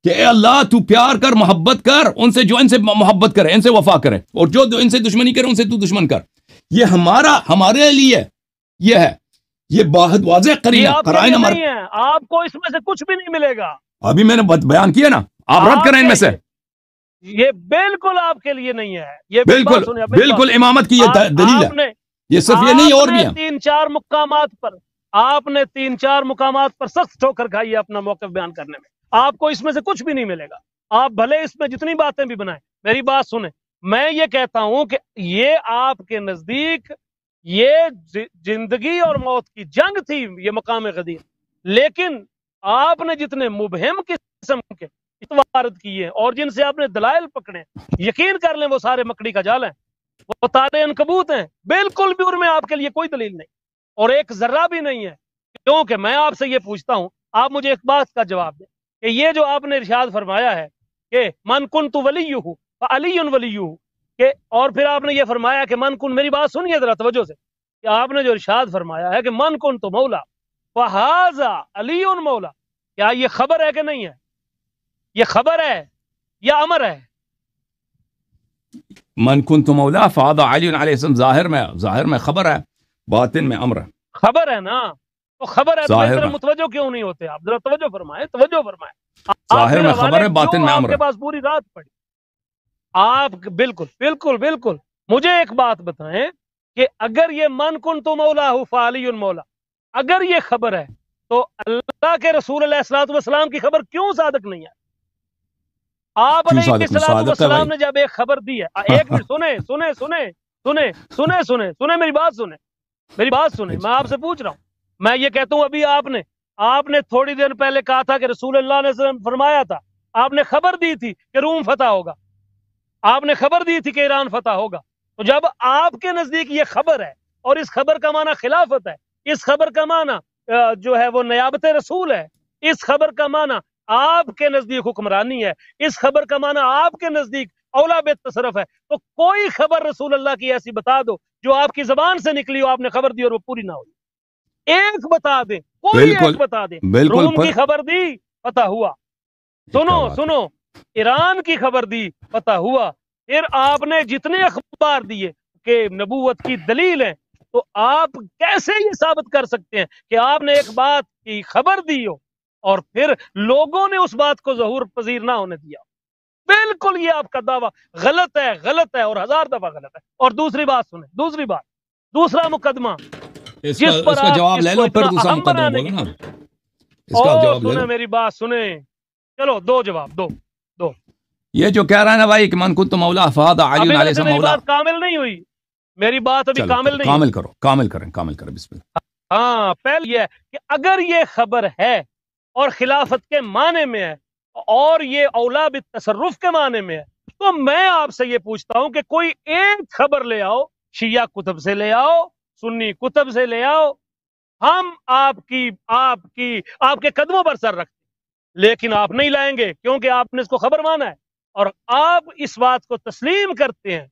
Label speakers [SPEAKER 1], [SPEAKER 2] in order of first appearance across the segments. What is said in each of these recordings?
[SPEAKER 1] کہ اے اللہ تو پیار کر، محبت کر ان سے جو ان سے محبت کرے، ان سے وفا کرے، اور جو ان سے دشمنی کرے ان سے تو دشمن کر. یہ ہمارے لیے یہ ہے، یہ بہت واضح قرینہ قرائن ہمارے.
[SPEAKER 2] آپ کو اس میں سے کچھ بھی نہیں ملے گا.
[SPEAKER 1] ابھی میں نے بیان کیا نا، آپ رد کریں ان میں سے.
[SPEAKER 2] یہ بالکل آپ کے لیے نہیں ہے. یہ
[SPEAKER 1] بالکل امامت کی یہ دلیل ہے. یہ صرف یہ نہیں اور بھی ہیں.
[SPEAKER 2] آپ نے تین چار مقامات پر سخت ٹھوکر کھائی ہے اپنا موقف بیان کرنے میں. آپ کو اس میں سے کچھ بھی نہیں ملے گا. آپ بھلے اس میں جتنی باتیں بھی بنائیں. میری بات سنیں، میں یہ کہتا ہوں کہ یہ آپ کے نزدیک یہ زندگی اور موت کی جنگ تھی، یہ مقام غدیر. لیکن آپ نے جتنے مبہم قسم کے وارد کیے اور جن سے آپ نے دلائل پکڑے، یقین کر لیں وہ سارے مکڑی کا جال ہیں، وہ تارے عنکبوت ہیں. بالکل بھی ان میں آپ کے لیے کوئی دلیل نہیں اور ایک ذرہ بھی نہیں ہے. کیونکہ میں آپ سے یہ پوچھتا ہوں، آپ مجھے ایک بات کا جواب دیں کہ یہ جو آپ نے ارشاد فرمایا ہے کہ من کنت ولیہ فعلی ولیہ، کہ اور پھر آپ نے یہ فرمایا کہ من کن، میری بات سنیے ذرا توجہ سے، کہ آپ نے جو ارشاد فرمایا ہے کہ من کنت مولا فہذا علی مولا، کیا یہ خبر ہے کہ نہیں ہے؟ یہ خبر ہے یا امر ہے؟
[SPEAKER 1] من کنت مولا فہذا علی علیہ السلام ظاہر میں خبر ہے، باطن میں امر ہے.
[SPEAKER 2] خبر ہے نا، تو خبر ہے تو اس طرح متوجہ کیوں نہیں ہوتے آپ؟ ذرا توجہ فرمائیں.
[SPEAKER 1] ظاہر میں خبر ہے، باطن میں امر ہے.
[SPEAKER 2] آپ کے پاس پوری رات پڑی. آپ بالکل مجھے ایک بات بتائیں کہ اگر یہ من کنت مولا فعلی مولا، اگر یہ خبر ہے تو اللہ کے رسول علیہ الصلوۃ والسلام کی خبر کیوں صادق نہیں ہے؟ آپ علیہ الصلوۃ والسلام نے جب ایک خبر دی ہے، ایک منٹ سنیں میری بات سنیں، میں آپ سے پوچھ رہا ہوں. میں یہ کہتا ہوں ابھی آپ نے تھوڑی دیر پہلے کہا تھا کہ رسول اللہ نے فرمایا تھا، آپ نے خبر دی تھی کہ روم فتح ہوگا، آپ نے خبر دی تھی کہ ایران فتح ہوگا. تو جب آپ کے نزدیک یہ خبر ہے اور اس خبر کا معنی خلافت ہے، اس خبر کا معنی جو ہے وہ نیابت رسول ہے، اس خبر کا معنی آپ کے نزدیک حکمرانی ہے، اس خبر کا معنی آپ کے نزدیک اولا بالتصرف ہے، تو کوئی خبر رسول اللہ کی ایسی بتا دو جو آپ کی زبان سے نکلی ہو، آپ نے خبر دی اور وہ پوری نہ ہوئی. ایک بتا دیں، کوئی ایک بتا دیں. روم کی خبر دی، پتہ ہوا. سنو ایران کی خبر دی، پتہ ہوا. پھر آپ نے جتنے اخبار دیے کہ نبوت کی دلیل ہے، تو آپ کیسے یہ ثابت کر سکتے ہیں کہ آپ نے ایک بات کی خبر دی ہو اور پھر لوگوں نے اس بات کو ظہور پذیر نہ ہونے دیا؟ بالکل یہ آپ کا دعویٰ غلط ہے اور 1000 دفعہ غلط ہے. اور دوسری بات سنیں، دوسرا مقدمہ
[SPEAKER 1] جس پر آپ جواب لے لو، پھر دوسرا مقدمہ بولو نا. اس کا جواب لے لو.
[SPEAKER 2] میری بات سنیں، چلو دو جواب دو.
[SPEAKER 1] یہ جو کہہ رہا ہے نا بھائی کہ من کنت مولا فہذا علی علیہ السلام مولا،
[SPEAKER 2] میری بات کامل نہیں ہوئی. میری بات ابھی کامل نہیں.
[SPEAKER 1] کامل کریں بسم اللہ.
[SPEAKER 2] ہاں، پہلے یہ ہے کہ اگر یہ خبر ہے اور خلافت کے معنی میں ہے اور یہ اولا بالتصرف کے معنی میں ہے، تو میں آپ سے یہ پوچھتا ہوں کہ کوئی ایک خبر لے آؤ، شیعہ کتب سے لے آؤ، سنی کتب سے لے آؤ، ہم آپ کے قدموں پر سر رکھتے. لیکن آپ نہیں لائیں گے کیونکہ آپ نے اس کو خبر مانا ہے اور آپ اس بات کو تسلیم کرتے ہیں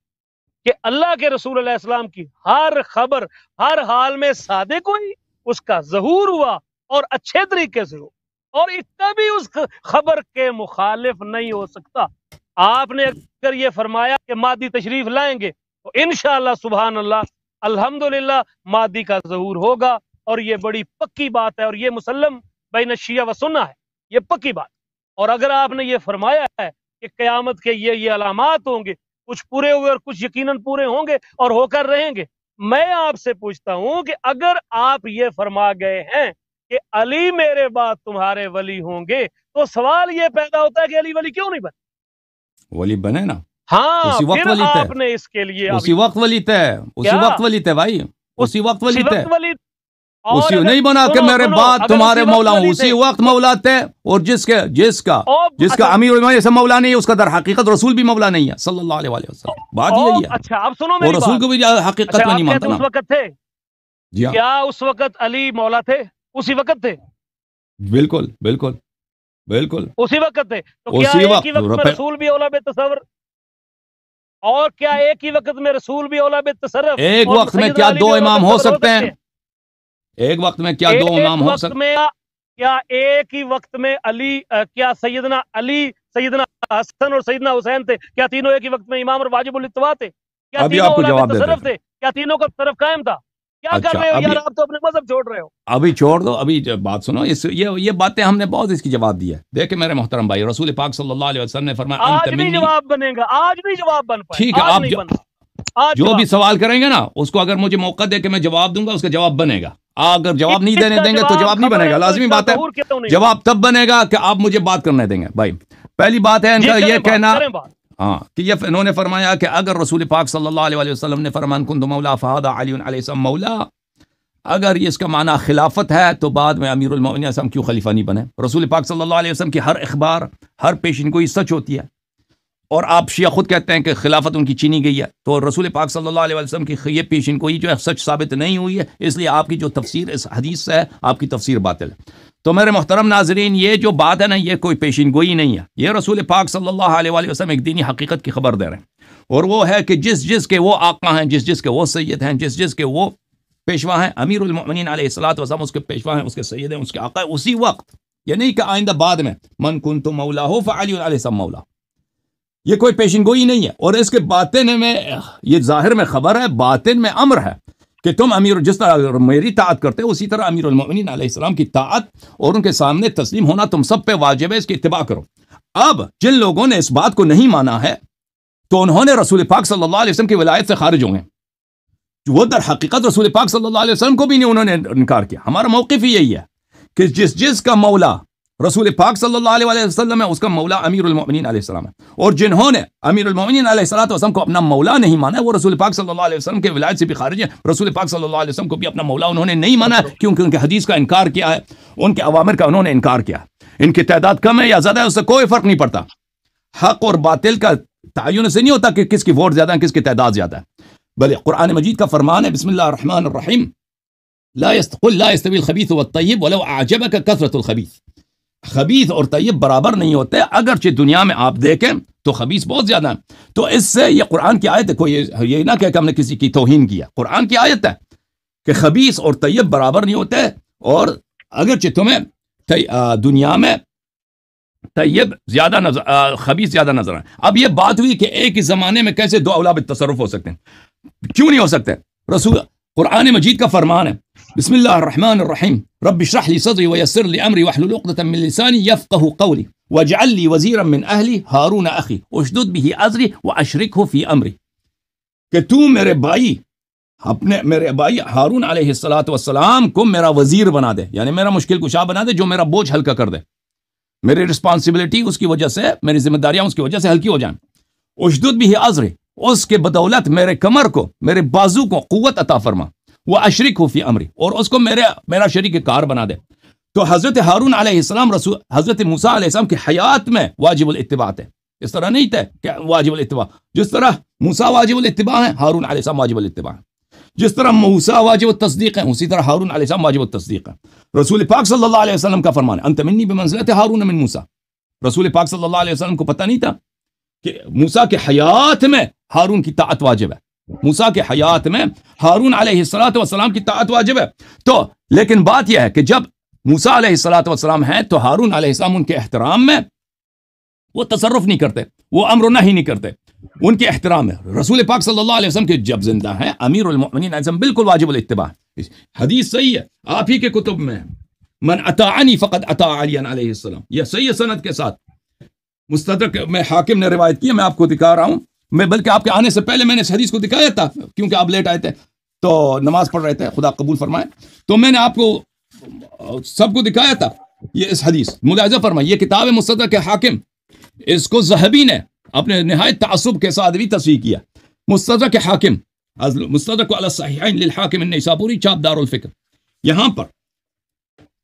[SPEAKER 2] کہ اللہ کے رسول علیہ السلام کی ہر خبر ہر حال میں صادق ہوئی، اس کا ظہور ہوا اور اچھے طریقے سے ہو، اور کبھی اس خبر کے مخالف نہیں ہو سکتا. آپ نے اگر یہ فرمایا کہ مادی تشریف لائیں گے تو انشاءاللہ سبحان اللہ الحمدللہ مادی کا ظہور ہوگا، اور یہ بڑی پکی بات ہے اور یہ مسلم بین الشیعہ و سنہ ہے، یہ پکی بات. اور اگر آپ نے یہ فرمایا ہے کہ قیامت کے یہ علامات ہوں گے، کچھ پورے ہوئے اور کچھ یقیناً پورے ہوں گے اور ہو کر رہیں گے، میں آپ سے پوچھتا ہوں کہ اگر آپ یہ فرما گئے ہیں کہ علی میرے بعد تمہارے ولی ہوں گے، تو سوال یہ پیدا ہوتا ہے کہ علی ولی کیوں نہیں بنے؟
[SPEAKER 1] ولی بنے نا.
[SPEAKER 2] ہاں، پھر آپ نے اس کے لیے
[SPEAKER 1] اسی وقت ولی تھے بھائی، اسی وقت ولی تھے. اسی نہیں بنا کہ میرے بعد تمہارے مولا ہوں، اسی وقت مولا تھے. اور جس کا امیر سے مولا نہیں ہے، اس کا در حقیقت رسول بھی مولا نہیں ہے صلی اللہ علیہ وسلم. بات یہی ہے.
[SPEAKER 2] اچھا اب سنو،
[SPEAKER 1] اور رسول کو بھی حقیقت میں نہیں مانتا نا.
[SPEAKER 2] اس وقت تھے
[SPEAKER 1] جی ہاں،
[SPEAKER 2] کیا اس وقت علی مولا تھے؟ اسی وقت تھے،
[SPEAKER 1] بالکل
[SPEAKER 2] اسی وقت تھے. تو کیا ایک ہی وقت میں رسول بھی اولا بالتصور، اور کیا ایک ہی وقت میں رسول بھی اولا بالتصرف؟
[SPEAKER 1] ایک وقت میں کیا دو امام ہو سکتے ہیں؟ ایک وقت میں کیا دو امام ہو سکتے ہیں؟
[SPEAKER 2] کیا ایک ہی وقت میں علی کیا سیدنا علی، سیدنا حسن اور سیدنا حسین تھے؟ کیا تینوں ایک ہی وقت میں امام اور واجب الاتباع تھے؟ کیا
[SPEAKER 1] ابھی
[SPEAKER 2] تینوں
[SPEAKER 1] آپ کو
[SPEAKER 2] علماء
[SPEAKER 1] جواب
[SPEAKER 2] تصرف تھے؟ کیا تینوں کا تصرف قائم تھا؟ کیا کر رہے ہو یار، آپ تو اپنے مذہب چھوڑ رہے ہو۔
[SPEAKER 1] ابھی چھوڑ دو، ابھی بات سنو، یہ باتیں ہم نے بہت اس کی جواب دیا ہے۔ دیکھیں میرے محترم بھائی، رسول پاک صلی اللہ علیہ وسلم نے فرمایا
[SPEAKER 2] آج بھی جواب بنے گا، آج بھی جواب بن پائے،
[SPEAKER 1] ٹھیک ہے،
[SPEAKER 2] آج
[SPEAKER 1] آپ
[SPEAKER 2] نہیں بنا،
[SPEAKER 1] جو بھی سوال کریں گے نا اس کو اگر مجھے موقع دے کہ میں جواب دوں گا، اس کا جواب بنے گا۔ اگر جواب نہیں دینے دیں گے تو جواب نہیں بنے گا، لازمی بات ہے۔ جواب تب بنے گا کہ آپ مجھے بات کرنے دیں گے۔ بھائی پہلی بات ہے ان کا یہ کہنا، ہاں، کہ یہ انہوں نے فرمایا کہ اگر رسول پاک صلی اللہ علیہ وسلم نے فرمان کنت مولا فہذا علی علیہ السلام مولا، اگر یہ اس کا معنی خلافت ہے تو بعد میں امیر المومنین علیہ السلام کیوں خلیفہ نہیں بنے؟ رسول پاک صلی اللہ علیہ وسلم کی ہر اخبار، ہر پیشن گوئی سچ ہوتی ہے، اور آپ شیعہ خود کہتے ہیں کہ خلافت ان کی چینی گئی ہے، تو رسول پاک صلی اللہ علیہ وسلم کی یہ پیشن گوئی جو ہے سچ ثابت نہیں ہوئی ہے، اس لیے آپ کی جو تفسیر اس حدیث سے ہے، آپ کی تفسیر باطل ہے۔ تو میرے محترم ناظرین، یہ جو بات ہے نا، یہ کوئی پیشن گوئی نہیں ہے، یہ رسول پاک صلی اللہ علیہ وسلم ایک دینی حقیقت کی خبر دے رہے ہیں، اور وہ ہے کہ جس کے وہ آقا ہیں، جس کے وہ سید ہیں، جس کے وہ پیشوا ہیں، امیر المؤمنین علیہ الصلوۃ والسلام اس کے پیشوا ہیں، اس کے سید ہیں، اس کے آقا ہیں اسی وقت، یہ نہیں کہ آئندہ بعد میں من کنت مولا ہو فعلی علیہ السلام مولا، یہ کوئی پیشن گوئی نہیں ہے۔ اور اس کے باطن میں، یہ ظاہر میں خبر ہے، باطن میں امر ہے کہ تم امیر، جس طرح میری طاعت کرتے ہو اسی طرح امیر المؤمنین علیہ السلام کی طاعت اور ان کے سامنے تسلیم ہونا تم سب پہ واجب ہے، اس کی اتباع کرو۔ اب جن لوگوں نے اس بات کو نہیں مانا ہے تو انہوں نے رسول پاک صلی اللہ علیہ وسلم کی ولایت سے خارج ہوں گے، وہ در حقیقت رسول پاک صلی اللہ علیہ وسلم کو بھی نہیں انہوں نے انکار کیا۔ ہمارا موقف ہی یہی ہے کہ جس کا مولا رسول پاک صلی اللہ علیہ وسلم ہے، اس کا مولا امیر المؤمنین علیہ السلام ہے، اور جنہوں نے امیر المؤمنین علیہ السلام کو اپنا مولا نہیں مانا ہے، وہ رسول پاک صلی اللہ علیہ وسلم کے ولایت سے بھی خارج ہے۔ رسول پاک صلی اللہ علیہ وسلم کو بھی اپنا مولا انہوں نے نہیں مانا ہے، کیونکہ ان کے حدیث کا انکار کیا ہے، ان کے اوامر کا انہوں نے انکار کیا ہے۔ ان کی تعداد کم ہے یا زیادہ ہے، اس سے کوئی فرق نہیں پڑتا۔ حق اور باطل کا تعین سے نہیں ہوتا کہ کس کی ووٹ زیادہ ہے، کس کی تعداد زیادہ ہے، بلکہ قرآن مجید کا فرمان ہے، بسم اللہ الرحمن الرحیم، لا يستوي الخبيث والطيب ولو اعجبك كثرة الخبيث۔ خبیث اور طیب برابر نہیں ہوتے، اگرچہ دنیا میں آپ دیکھیں تو خبیث بہت زیادہ ہیں۔ تو اس سے یہ قرآن کی آیت ہے، کوئی یہ نہ کہ ہم نے کسی کی توہین کیا، قرآن کی آیت ہے کہ خبیث اور طیب برابر نہیں ہوتے، اور اگرچہ تمہیں دنیا میں طیب زیادہ خبیث زیادہ نظر آئے۔ اب یہ بات ہوئی کہ ایک ہی زمانے میں کیسے دو اولا بالتصرف ہو سکتے ہیں؟ کیوں نہیں ہو سکتے؟ رسول قرآن مجید کا فرمان ہے، بسم اللہ الرحمن الرحیم، رب اشرح لی صدری ویسر لی امری واحلل عقدۃ من لسانی یفقہوا قولی واجعل لی وزیرا من اہلی ہارون اخی اشدد بہ ازری واشرکہ فی امری، کہ تو میرے بھائی ہارون علیہ السلام کو میرا وزیر بنا دے، یعنی میرا مشکل کشا بنا دے، جو میرا بوجھ ہلکا کر دے، میری رسپانسبلٹی اس کی وجہ سے، میری ذمہ داریاں اس کی وجہ سے ہلکی ہو جائیں۔ اشدد بہ ازری، اس کے بدولت میرے کمر کو، میرے بازو کو قوت عطا فرما، وہ اشرکہ فی امری، اور اس کو میرا شریک کار بنا دے۔ تو حضرت ہارون علیہ السلام حضرت موسیٰ علیہ السلام کی حیات میں واجب الاتباع تھے، اس طرح نہیں تھے کہ واجب الاتباع، جس طرح موسیٰ واجب الاتباع ہیں، ہارون علیہ السلام واجب الاتباع ہیں، جس طرح موسیٰ واجب التصدیق ہیں، اسی طرح ہارون علیہ السلام واجب التصدیق ہیں۔ رسول پاک صلی اللہ علیہ وسلم کا فرمان ہے، انت منی بمنزلت ہارون من موسیٰ۔ رسول پاک صلی اللہ علیہ وسلم کو پتہ نہیں تھا کہ موسیٰ کے حیات میں ہارون کی طاعت واجب ہے، موسیٰ کے حیات میں ہارون علیہ السلام کی طاعت واجب ہے۔ تو لیکن بات یہ ہے کہ جب موسیٰ علیہ السلام ہیں تو ہارون علیہ السلام ان کے احترام میں وہ تصرف نہیں کرتے، وہ امر و نہی نہیں کرتے، ان کے احترام میں۔ رسول پاک صلی اللہ علیہ وسلم کے جب زندہ ہیں امیر المؤمنین علیہ السلام بالکل واجب الاتباع، حدیث صحیح ہے، آپ ہی کے کتب میں، من اطاعنی فقد اطاع علی علیہ السلام، یہ صحیح سند کے ساتھ مستدرک میں حاکم نے روایت کی، میں آپ کو دکھا رہا ہوں، میں بلکہ آپ کے آنے سے پہلے میں نے اس حدیث کو دکھایا تھا، کیونکہ آپ لیٹ آئے تھے تو نماز پڑھ رہے تھے، خدا قبول فرمائے، تو میں نے آپ کو سب کو دکھایا تھا یہ اس حدیث، ملاحظہ فرمائے، یہ کتاب ہے مستدرک حاکم، اس کو ذہبی نے اپنے نہایت تعصب کے ساتھ بھی تصحیح کیا، مستدرک حاکم، مستدرک علی الصحیحین للحاکم النیسابوری، چھاپ دار الفکر، یہاں پر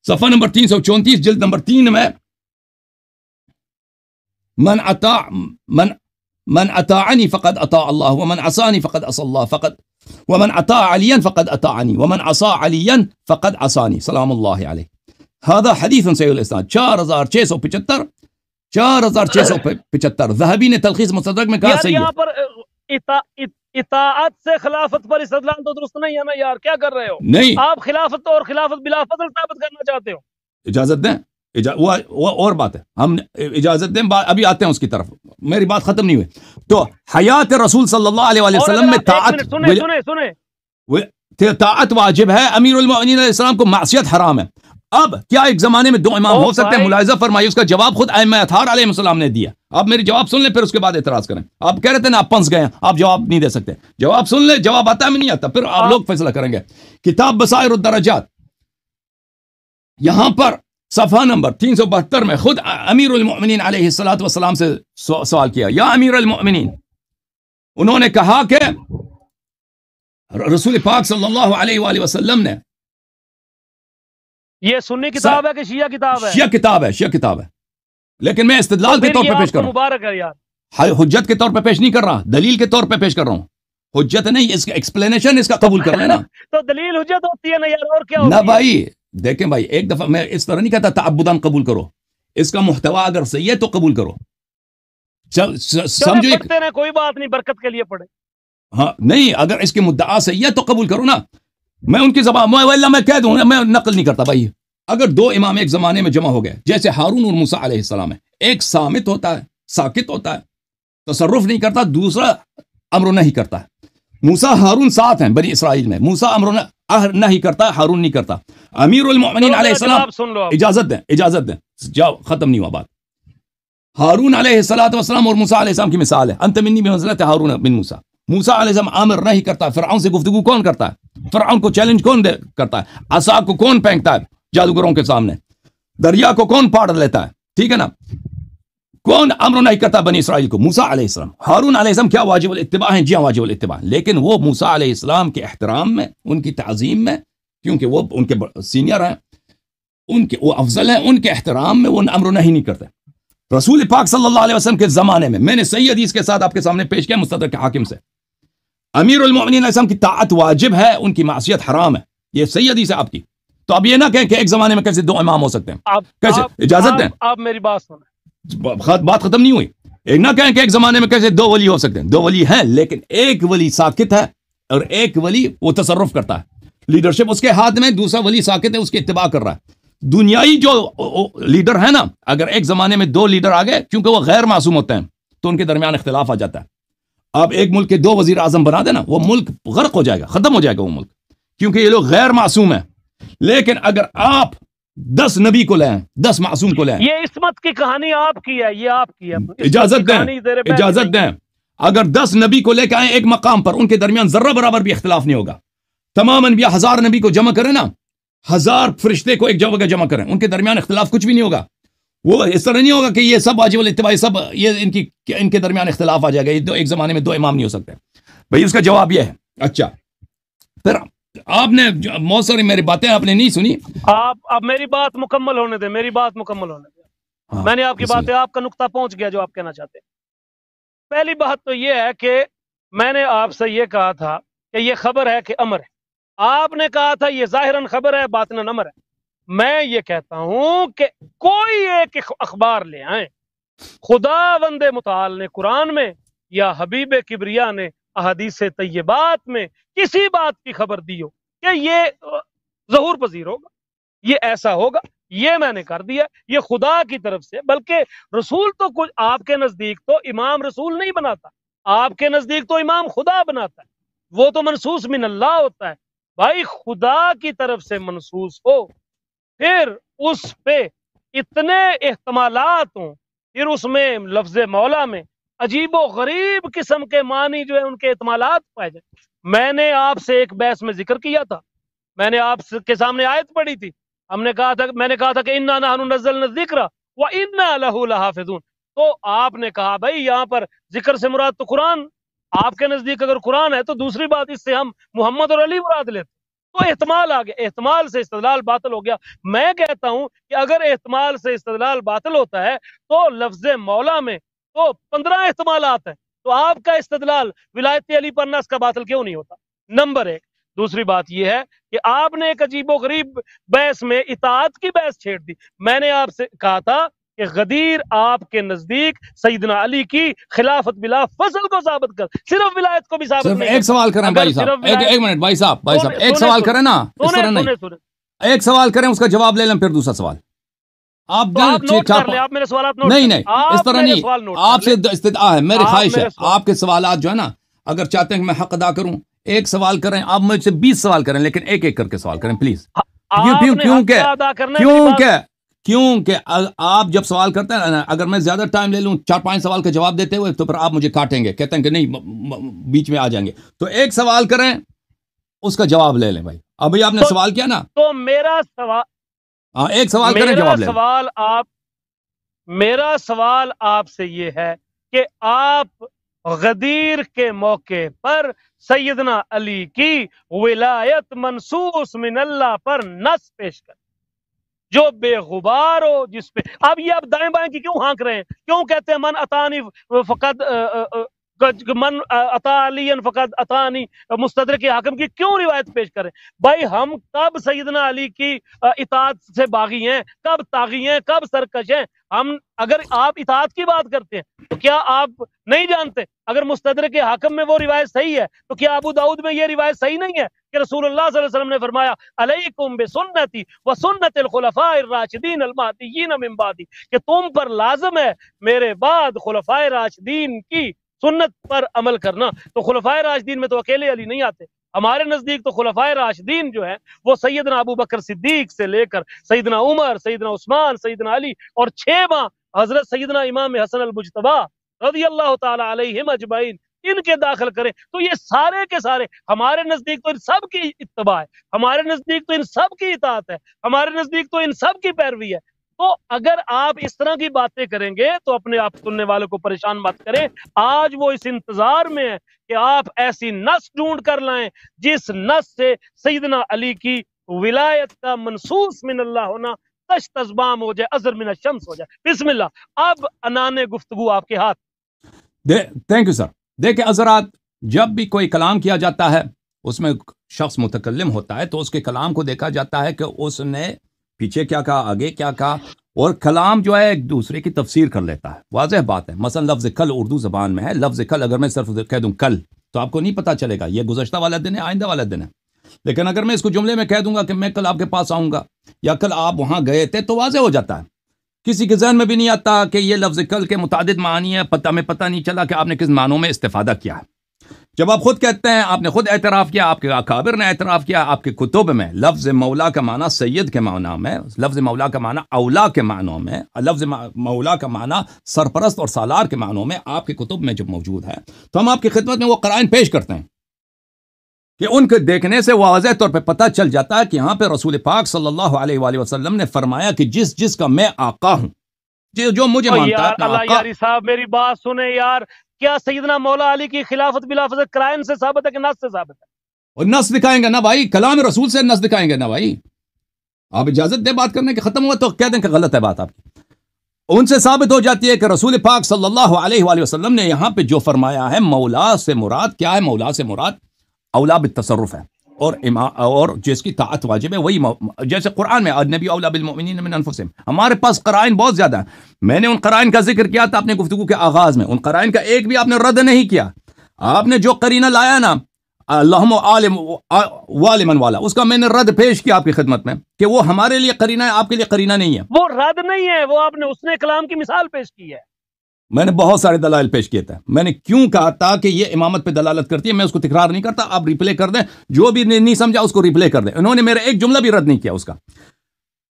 [SPEAKER 1] صفحہ نمبر 334 جلد نمبر 3 میں من اطاعنی فقد اطاع اللہ ومن عصانی فقد عصى اللہ ومن اطاع علیا فقد اطاعنی ومن عصى علیا فقد عصانی سلام اللہ علیہ۔ هذا حدیث صحیح الاسناد، 4675 ذہبی نے تلخیص مستدرک میں کہا صحیح ہے۔
[SPEAKER 2] یہاں پر اطاعت سے خلافت پر استدلال تو درست نہیں ہے نا یار، کیا کر رہے ہو؟
[SPEAKER 1] نہیں،
[SPEAKER 2] آپ خلافت اور خلافت بلا فضل ثابت کرنا چاہتے ہو۔
[SPEAKER 1] اجازت دیں، وہ اور بات ہے، ہم اجازت دیں، ابھی آتے ہیں اس کی طرف، میری بات ختم نہیں ہوئی. تو حیات رسول صلی اللہ علیہ وسلم میں طاعت واجب ہے، امیر المؤمنین علیہ السلام کو معصیت حرام ہے. اب کیا ایک زمانے میں دو امام ہو سکتے ہیں؟ ملاحظہ فرمائیے، اس کا جواب خود ائمہ اطہار علیہ السلام نے دیا. آپ میری جواب سن لیں پھر اس کے بعد اعتراض کریں. آپ کہہ رہے تھے نا آپ پنس گئے ہیں، آپ جواب نہیں دے سکتے. جواب سن لیں، جواب آتا ہے میں نہیں آتا، پھر آپ لوگ فیصلہ کریں گے. کتاب بصائر الدرجات، یہاں پر صفحہ نمبر 372 میں خود امیر المؤمنین علیہ الصلوۃ والسلام سے سوال کیا، یا امیر المؤمنین، انہوں نے کہا کہ رسول پاک صلی اللہ علیہ وآلہ وسلم نے،
[SPEAKER 2] یہ سنی کتاب ہے کہ شیعہ کتاب ہے؟
[SPEAKER 1] شیعہ کتاب ہے، شیعہ کتاب ہے، لیکن میں استدلال کے طور پہ پیش کر رہا ہوں.
[SPEAKER 2] مبارک ہے یار،
[SPEAKER 1] حجت کے طور پہ پیش نہیں کر رہا، دلیل کے طور پہ پیش کر رہا ہوں. حجت نہیں، اس کا ایکسپلینیشن اس کا قبول کر رہے ہیں نا.
[SPEAKER 2] تو دلیل حجت ہوتی ہے نا یار، اور کیا ہوتی
[SPEAKER 1] ہے؟
[SPEAKER 2] نہ
[SPEAKER 1] بھائی دیکھیں بھائی، ایک دفعہ میں اس طرح نہیں کہتا تعبداً قبول کرو، اس کا محتوا اگر صحیح ہے تو قبول کرو.
[SPEAKER 2] سمجھو، پڑھتے رہے کوئی بات نہیں، برکت کے لیے پڑھے.
[SPEAKER 1] ہاں نہیں، اگر اس کی مدعا صحیح ہے تو قبول کرو نا. میں ان کی زبان میں کہہ دوں، میں نقل نہیں کرتا بھائی. اگر دو امام ایک زمانے میں جمع ہو گئے، جیسے ہارون اور موسیٰ علیہ السلام ہے، ایک صامت ہوتا ہے، ساکت ہوتا ہے، تصرف نہیں کرتا، دوسرا امر نہیں کرتا ہے. موسیٰ ہارون ساتھ ہیں بنی اسرائیل میں، موسیٰ امر نہیں کرتا، ہارون نہیں کرتا. امیر المؤمنین علیہ السلام، اجازت دیں جاؤ، ختم نہیں ہوا بات. ہارون علیہ السلام اور موسیٰ علیہ السلام کی مثال ہے، انت منی بمنزلۃ ہارون بن موسیٰ. موسیٰ علیہ السلام امر نہیں کرتا، فرعون سے گفتگو کون کرتا ہے؟ فرعون کو چیلنج کون کرتا ہے؟ عصا کو کون پھینکتا ہے جادوگروں کے سامنے؟ دریا کو کون پاڑ لیتا ہے؟ ٹھیک ہے نا؟ کون امر نہیں کرتا بنی اسرائیل کو؟ موسیٰ علیہ السلام. ہارون علیہ السلام کیا واجب الاتباع ہیں؟ جی ہاں واجب الاتباع، لیکن وہ موسیٰ علیہ السلام کے احترام میں، ان کی تعظیم میں، کیونکہ وہ ان کے سینئر ہیں، وہ افضل ہیں، ان کے احترام میں وہ امر نہیں کرتے. رسول پاک صلی اللہ علیہ وسلم کے زمانے میں نے صحیح حدیث کے ساتھ آپ کے سامنے پیش کیا مستدرک حاکم سے، امیر المؤمنین علیہ السلام کی طاعت واجب ہے، ان کی معصیت حرام ہے. یہ صحیح حدیث ہے آپ کی. تو اب یہ نہ کہیں کہ ایک زمانے میں کیسے دو امام ہو سکتے ہیں، کیسے؟ اجازت دیں،
[SPEAKER 2] آپ میری بات سنیں،
[SPEAKER 1] بات ختم نہیں ہوئی. ایک نہ کہیں کہ ایک زمانے میں کیسے دو ولی ہو سکتے ہیں. دو ولی ہیں، لیکن ایک ولی ساکت ہے اور ایک ولی وہ تصرف کرتا ہے، لیڈرشپ اس کے ہاتھ میں، دوسرا ولی ساکت ہے، اس کی اتباع کر رہا ہے. دنیائی جو لیڈر ہے نا، اگر ایک زمانے میں دو لیڈر آ گئے، کیونکہ وہ غیر معصوم ہوتے ہیں تو ان کے درمیان اختلاف آ جاتا ہے. آپ ایک ملک کے دو وزیر اعظم بنا دینا، وہ ملک غرق ہو جائے گا، ختم ہو جائے گا وہ ملک، کیونکہ یہ لوگ غیر معصوم ہیں. لیکن اگر آپ 10 نبی کو لیں، 10 معصوم کو لیں،
[SPEAKER 2] یہ عصمت کی کہانی آپ کی ہے، یہ آپ کی ہے.
[SPEAKER 1] اجازت دیں، اگر 10 نبی کو لے کے آئیں ایک مقام پر، ان کے درمیان ذرہ برابر بھی اختلاف نہیں ہوگا. تمام انبیاء 1000 نبی کو جمع کریں نا، 1000 فرشتے کو ایک جگہ جمع کریں، ان کے درمیان اختلاف کچھ بھی نہیں ہوگا. وہ اس طرح نہیں ہوگا کہ یہ سب واجب الاتباع، سب یہ ان کے درمیان اختلاف آ جائے گا. یہ ایک زمانے میں دو امام نہیں ہو سکتے. بھئی اس کا جواب یہ ہے. اچھا، پھر آپ نے بہت ساری میری باتیں آپ نے نہیں سنی.
[SPEAKER 2] آپ اب میری بات مکمل ہونے دیں، میری بات مکمل ہونے دیں. میں نے آپ کی باتیں، آپ کا نقطہ پہنچ گیا جو آپ کہنا چاہتے ہیں. پہلی بات تو یہ ہے کہ میں نے آپ سے یہ کہا تھا کہ یہ خبر ہے کہ امر ہے. آپ نے کہا تھا یہ ظاہراً خبر ہے، باطناً امر ہے. میں یہ کہتا ہوں کہ کوئی ایک اخبار لے آئیں، خداوند متعال نے قرآن میں یا حبیب کبریا نے احادیث طیبات میں کسی بات کی خبر دی ہو کہ یہ ظہور پذیر ہوگا، یہ ایسا ہوگا، یہ میں نے کر دیا. یہ خدا کی طرف سے، بلکہ رسول تو کچھ آپ کے نزدیک تو امام رسول نہیں بناتا، آپ کے نزدیک تو امام خدا بناتا ہے، وہ تو منصوص من اللہ ہوتا ہے. بھائی خدا کی طرف سے منصوص ہو، پھر اس پہ اتنے احتمالات ہوں، پھر اس میں لفظ مولا میں عجیب و غریب قسم کے معنی جو ہے ان کے احتمالات پائے جائیں. میں نے آپ سے ایک بحث میں ذکر کیا تھا، میں نے آپ کے سامنے آیت پڑھی تھی. میں نے کہا تھا کہ انا نحن نزلنا الذکر وانا لہ لحافظون. تو آپ نے کہا بھائی یہاں پر ذکر سے مراد تو قرآن، آپ کے نزدیک اگر قرآن ہے تو دوسری بات اس سے ہم محمد اور علی مراد لیتے. تو احتمال آ گیا، احتمال سے استدلال باطل ہو گیا. میں کہتا ہوں کہ اگر احتمال سے استدلال باطل ہوتا ہے تو لفظ مولا میں تو 15 احتمالات ہیں، تو آپ کا استدلال ولایت علی پر نص کا باطل کیوں نہیں ہوتا؟ نمبر 1. دوسری بات یہ ہے کہ آپ نے ایک عجیب و غریب بحث میں اطاعت کی بحث چھیڑ دی. میں نے آپ سے کہا تھا کہ غدیر آپ کے نزدیک سیدنا علی کی خلافت بلا فضل کو ثابت کر، صرف ولایت کو بھی ثابت نہیں.
[SPEAKER 1] ایک سوال کریں بھائی صاحب، ایک منٹ بھائی صاحب، ایک سوال کریں نا، اس طرح نہیں، ایک سوال کریں اس کا جواب لے لیں پھر دوسرا سوال. آپ
[SPEAKER 2] نوٹ کر لیں، آپ میرے سوالات نوٹ
[SPEAKER 1] نہیں اس طرح نہیں، آپ سے استدعا ہے، میری خواہش ہے آپ کے سوالات جو ہے نا، اگر چاہتے ہیں کہ میں حق ادا کروں، ایک سوال کریں، آپ مجھ سے 20 سوال کریں، لیکن ایک ایک کر کے سوال کریں پلیز. کیونکہ آپ جب سوال کرتے ہیں نا، اگر میں زیادہ ٹائم لے لوں 4-5 سوال کا جواب دیتے ہوئے، تو پھر آپ مجھے کاٹیں گے، کہتے ہیں کہ نہیں بیچ میں آ جائیں گے. تو ایک سوال کریں، اس کا جواب لے لیں بھائی. ابھی آپ نے سوال کیا نا،
[SPEAKER 2] تو میرا سوال،
[SPEAKER 1] ایک سوال کریں، جواب لیں.
[SPEAKER 2] میرا سوال آپ سے یہ ہے کہ آپ غدیر کے موقع پر سیدنا علی کی ولایت منصوص من اللہ پر نص پیش کر جو بے غبار ہو، جس پہ اب یہ آپ دائیں بائیں کی کیوں ہانک رہے ہیں؟ کیوں کہتے ہیں من اتانی فقط من اتا علی فقط اتانی مستدرک حاکم کی کیوں روایت پیش کریں؟ بھائی ہم کب سیدنا علی کی اطاعت سے باغی ہیں، کب طاغی ہیں، کب سرکش ہیں؟ ہم اگر آپ اطاعت کی بات کرتے ہیں تو کیا آپ نہیں جانتے اگر مستدرک حاکم میں وہ روایت صحیح ہے تو کیا ابو داؤد میں یہ روایت صحیح نہیں ہے کہ رسول اللہ صلی اللہ علیہ وسلم نے فرمایا علیکم بسنتی وسنت الخلفاء الراشدین المہدیین من بعدی، کہ تم پر لازم ہے میرے بعد خلفائے راشدین کی سنت پر عمل کرنا. تو خلفائے راشدین میں تو اکیلے علی نہیں آتے، ہمارے نزدیک تو خلفائے راشدین جو ہیں وہ سیدنا ابو بکر صدیق سے لے کر سیدنا عمر، سیدنا عثمان، سیدنا علی، اور 6 ماہ حضرت سیدنا امام حسن المجتبی رضی اللہ تعالی علیہم اجمعین ان کے داخل کریں. تو یہ سارے کے سارے ہمارے نزدیک تو ان سب کی اتباع ہے، ہمارے نزدیک تو ان سب کی اطاعت ہے، ہمارے نزدیک تو ان سب کی پیروی ہے. تو اگر آپ اس طرح کی باتیں کریں گے تو اپنے آپ سننے والوں کو پریشان مت کریں. آج وہ اس انتظار میں ہے کہ آپ ایسی نص ڈھونڈ کر لائیں جس نص سے سیدنا علی کی ولایت کا منصوص من اللہ ہونا تشت ازبام ہو جائے، ازر من الشمس ہو جائے. بسم اللہ. اب انان گفتگو آپ کے ہاتھ.
[SPEAKER 1] Thank you sir. دیکھیں حضرات، جب بھی کوئی کلام کیا جاتا ہے اس میں شخص متکلم ہوتا ہے تو اس کے کلام کو دیکھا جاتا ہے کہ اس نے پیچھے کیا کہا، آگے کیا کہا، اور کلام جو ہے ایک دوسرے کی تفسیر کر لیتا ہے. واضح بات ہے. مثلا لفظ کل اردو زبان میں ہے، لفظ کل اگر میں صرف کہہ دوں کل تو آپ کو نہیں پتا چلے گا یہ گزشتہ والا دن ہے، آئندہ والا دن ہے. لیکن اگر میں اس کو جملے میں کہہ دوں گا کہ میں کل آپ کے پاس آؤں گا یا کل آپ وہاں گئے تھے تو واضح ہو جاتا ہے. کسی کے ذہن میں بھی نہیں آتا کہ یہ لفظ کل کے متعدد معنی ہے، ہمیں پتہ نہیں چلا کہ آپ نے کس معنوں میں استفادہ کیا ہے. جب آپ خود کہتے ہیں، آپ نے خود اعتراف کیا، آپ کے اکابر نے اعتراف کیا، آپ کے کتب میں لفظ مولا کا معنی سید کے معنی میں، لفظ مولا کا معنی اولا کے معنوں میں، لفظ مولا کا معنی سرپرست اور سالار کے معنوں میں آپ کے کتب میں جب موجود ہے تو ہم آپ کی خدمت میں وہ قرائن پیش کرتے ہیں کہ ان کے دیکھنے سے واضح طور پہ پتہ چل جاتا ہے کہ یہاں پہ رسول پاک صلی اللہ علیہ وآلہ وسلم نے فرمایا کہ جس کا میں آقا ہوں، جو مجھے مانتا ہے
[SPEAKER 2] اللہ یاری صاحب میری بات سنیں یار. کیا سیدنا مولا علی کی خلافت بلافظ قرائن سے ثابت ہے کہ نص سے ثابت ہے؟
[SPEAKER 1] اور نص دکھائیں گے نا بھائی، کلام رسول سے نص دکھائیں گے نا بھائی. آپ اجازت دے بات کرنے کے، ختم ہوا تو کہہ دیں کہ غلط ہے بات آپ کی. ان سے ثابت ہو جاتی ہے کہ رسول پاک صلی اللہ علیہ وآلہ وسلم نے یہاں پہ جو فرمایا ہے مولا سے مراد کیا ہے؟ مولا سے مراد اولا بالتصرف ہے، اور جس کی طاعت واجب ہے وہی جیسے قرآن میں النبی اولا بالمؤمنین من انفسہم. ہمارے پاس قرائن بہت زیادہ ہیں. میں نے ان قرائن کا ذکر کیا تھا اپنے گفتگو کے آغاز میں، ان قرائن کا ایک بھی آپ نے رد نہیں کیا. آپ نے جو قرینہ لایا نا اللہم عالم والمن والا، اس کا میں نے رد پیش کیا آپ کی خدمت میں کہ وہ ہمارے لیے قرینہ ہے، آپ کے لیے قرینہ نہیں ہے.
[SPEAKER 2] وہ رد نہیں ہے، وہ آپ نے اس نے کلام کی مثال پیش کی ہے.
[SPEAKER 1] میں نے بہت سارے دلائل پیش کیے تھے. میں نے کیوں کہا تھا کہ یہ امامت پہ دلالت کرتی ہے، میں اس کو تکرار نہیں کرتا، آپ ریپلے کر دیں، جو بھی نہیں سمجھا اس کو ریپلے کر دیں. انہوں نے میرا ایک جملہ بھی رد نہیں کیا اس کا.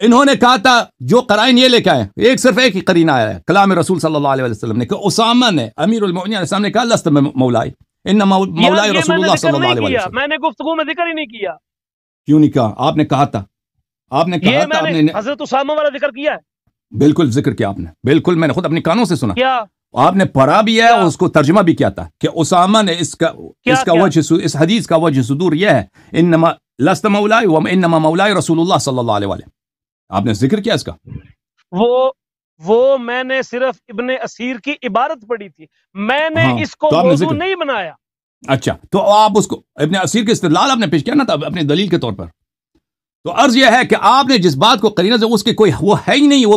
[SPEAKER 1] انہوں نے کہا تھا جو قرائن یہ لے کے آئے، صرف ایک ہی قرینہ آیا ہے کلام رسول صلی اللہ علیہ وسلم نے کہ اسامہ نے امیر المؤمنین علیہ السلام نے کہا لست مولائی انما مولائی رسول اللہ صلی اللہ علیہ وسلم.
[SPEAKER 2] میں نے گفتگو میں ذکر ہی نہیں کیا.
[SPEAKER 1] کیوں نہیں کہا؟ آپ نے کہا تھا، آپ نے کہا تھا، آپ نے
[SPEAKER 2] حضرت اسامہ والا ذکر کیا ہے.
[SPEAKER 1] بالکل ذکر کیا آپ نے، بالکل میں نے خود اپنی کانوں سے سنا.
[SPEAKER 2] کیا
[SPEAKER 1] آپ نے پڑھا بھی ہے، اس کو ترجمہ بھی کیا تھا کہ اسامہ نے اس حدیث کا وجہ صدور یہ ہے انما لست مولائی وانما مولائی رسول اللہ صلی اللہ علیہ وسلم. آپ نے ذکر کیا اس کا؟
[SPEAKER 2] وہ میں نے صرف ابن اسیر کی عبارت پڑھی تھی، میں نے اس کو موضوع نہیں بنایا.
[SPEAKER 1] اچھا، تو آپ اس کو ابن اسیر کے استدلال آپ نے پیش کیا نا تھا اپنی دلیل کے طور پر. تو عرض یہ ہے کہ آپ نے جس بات کو قرینہ سے اس کی کوئی وہ ہے ہی نہیں، وہ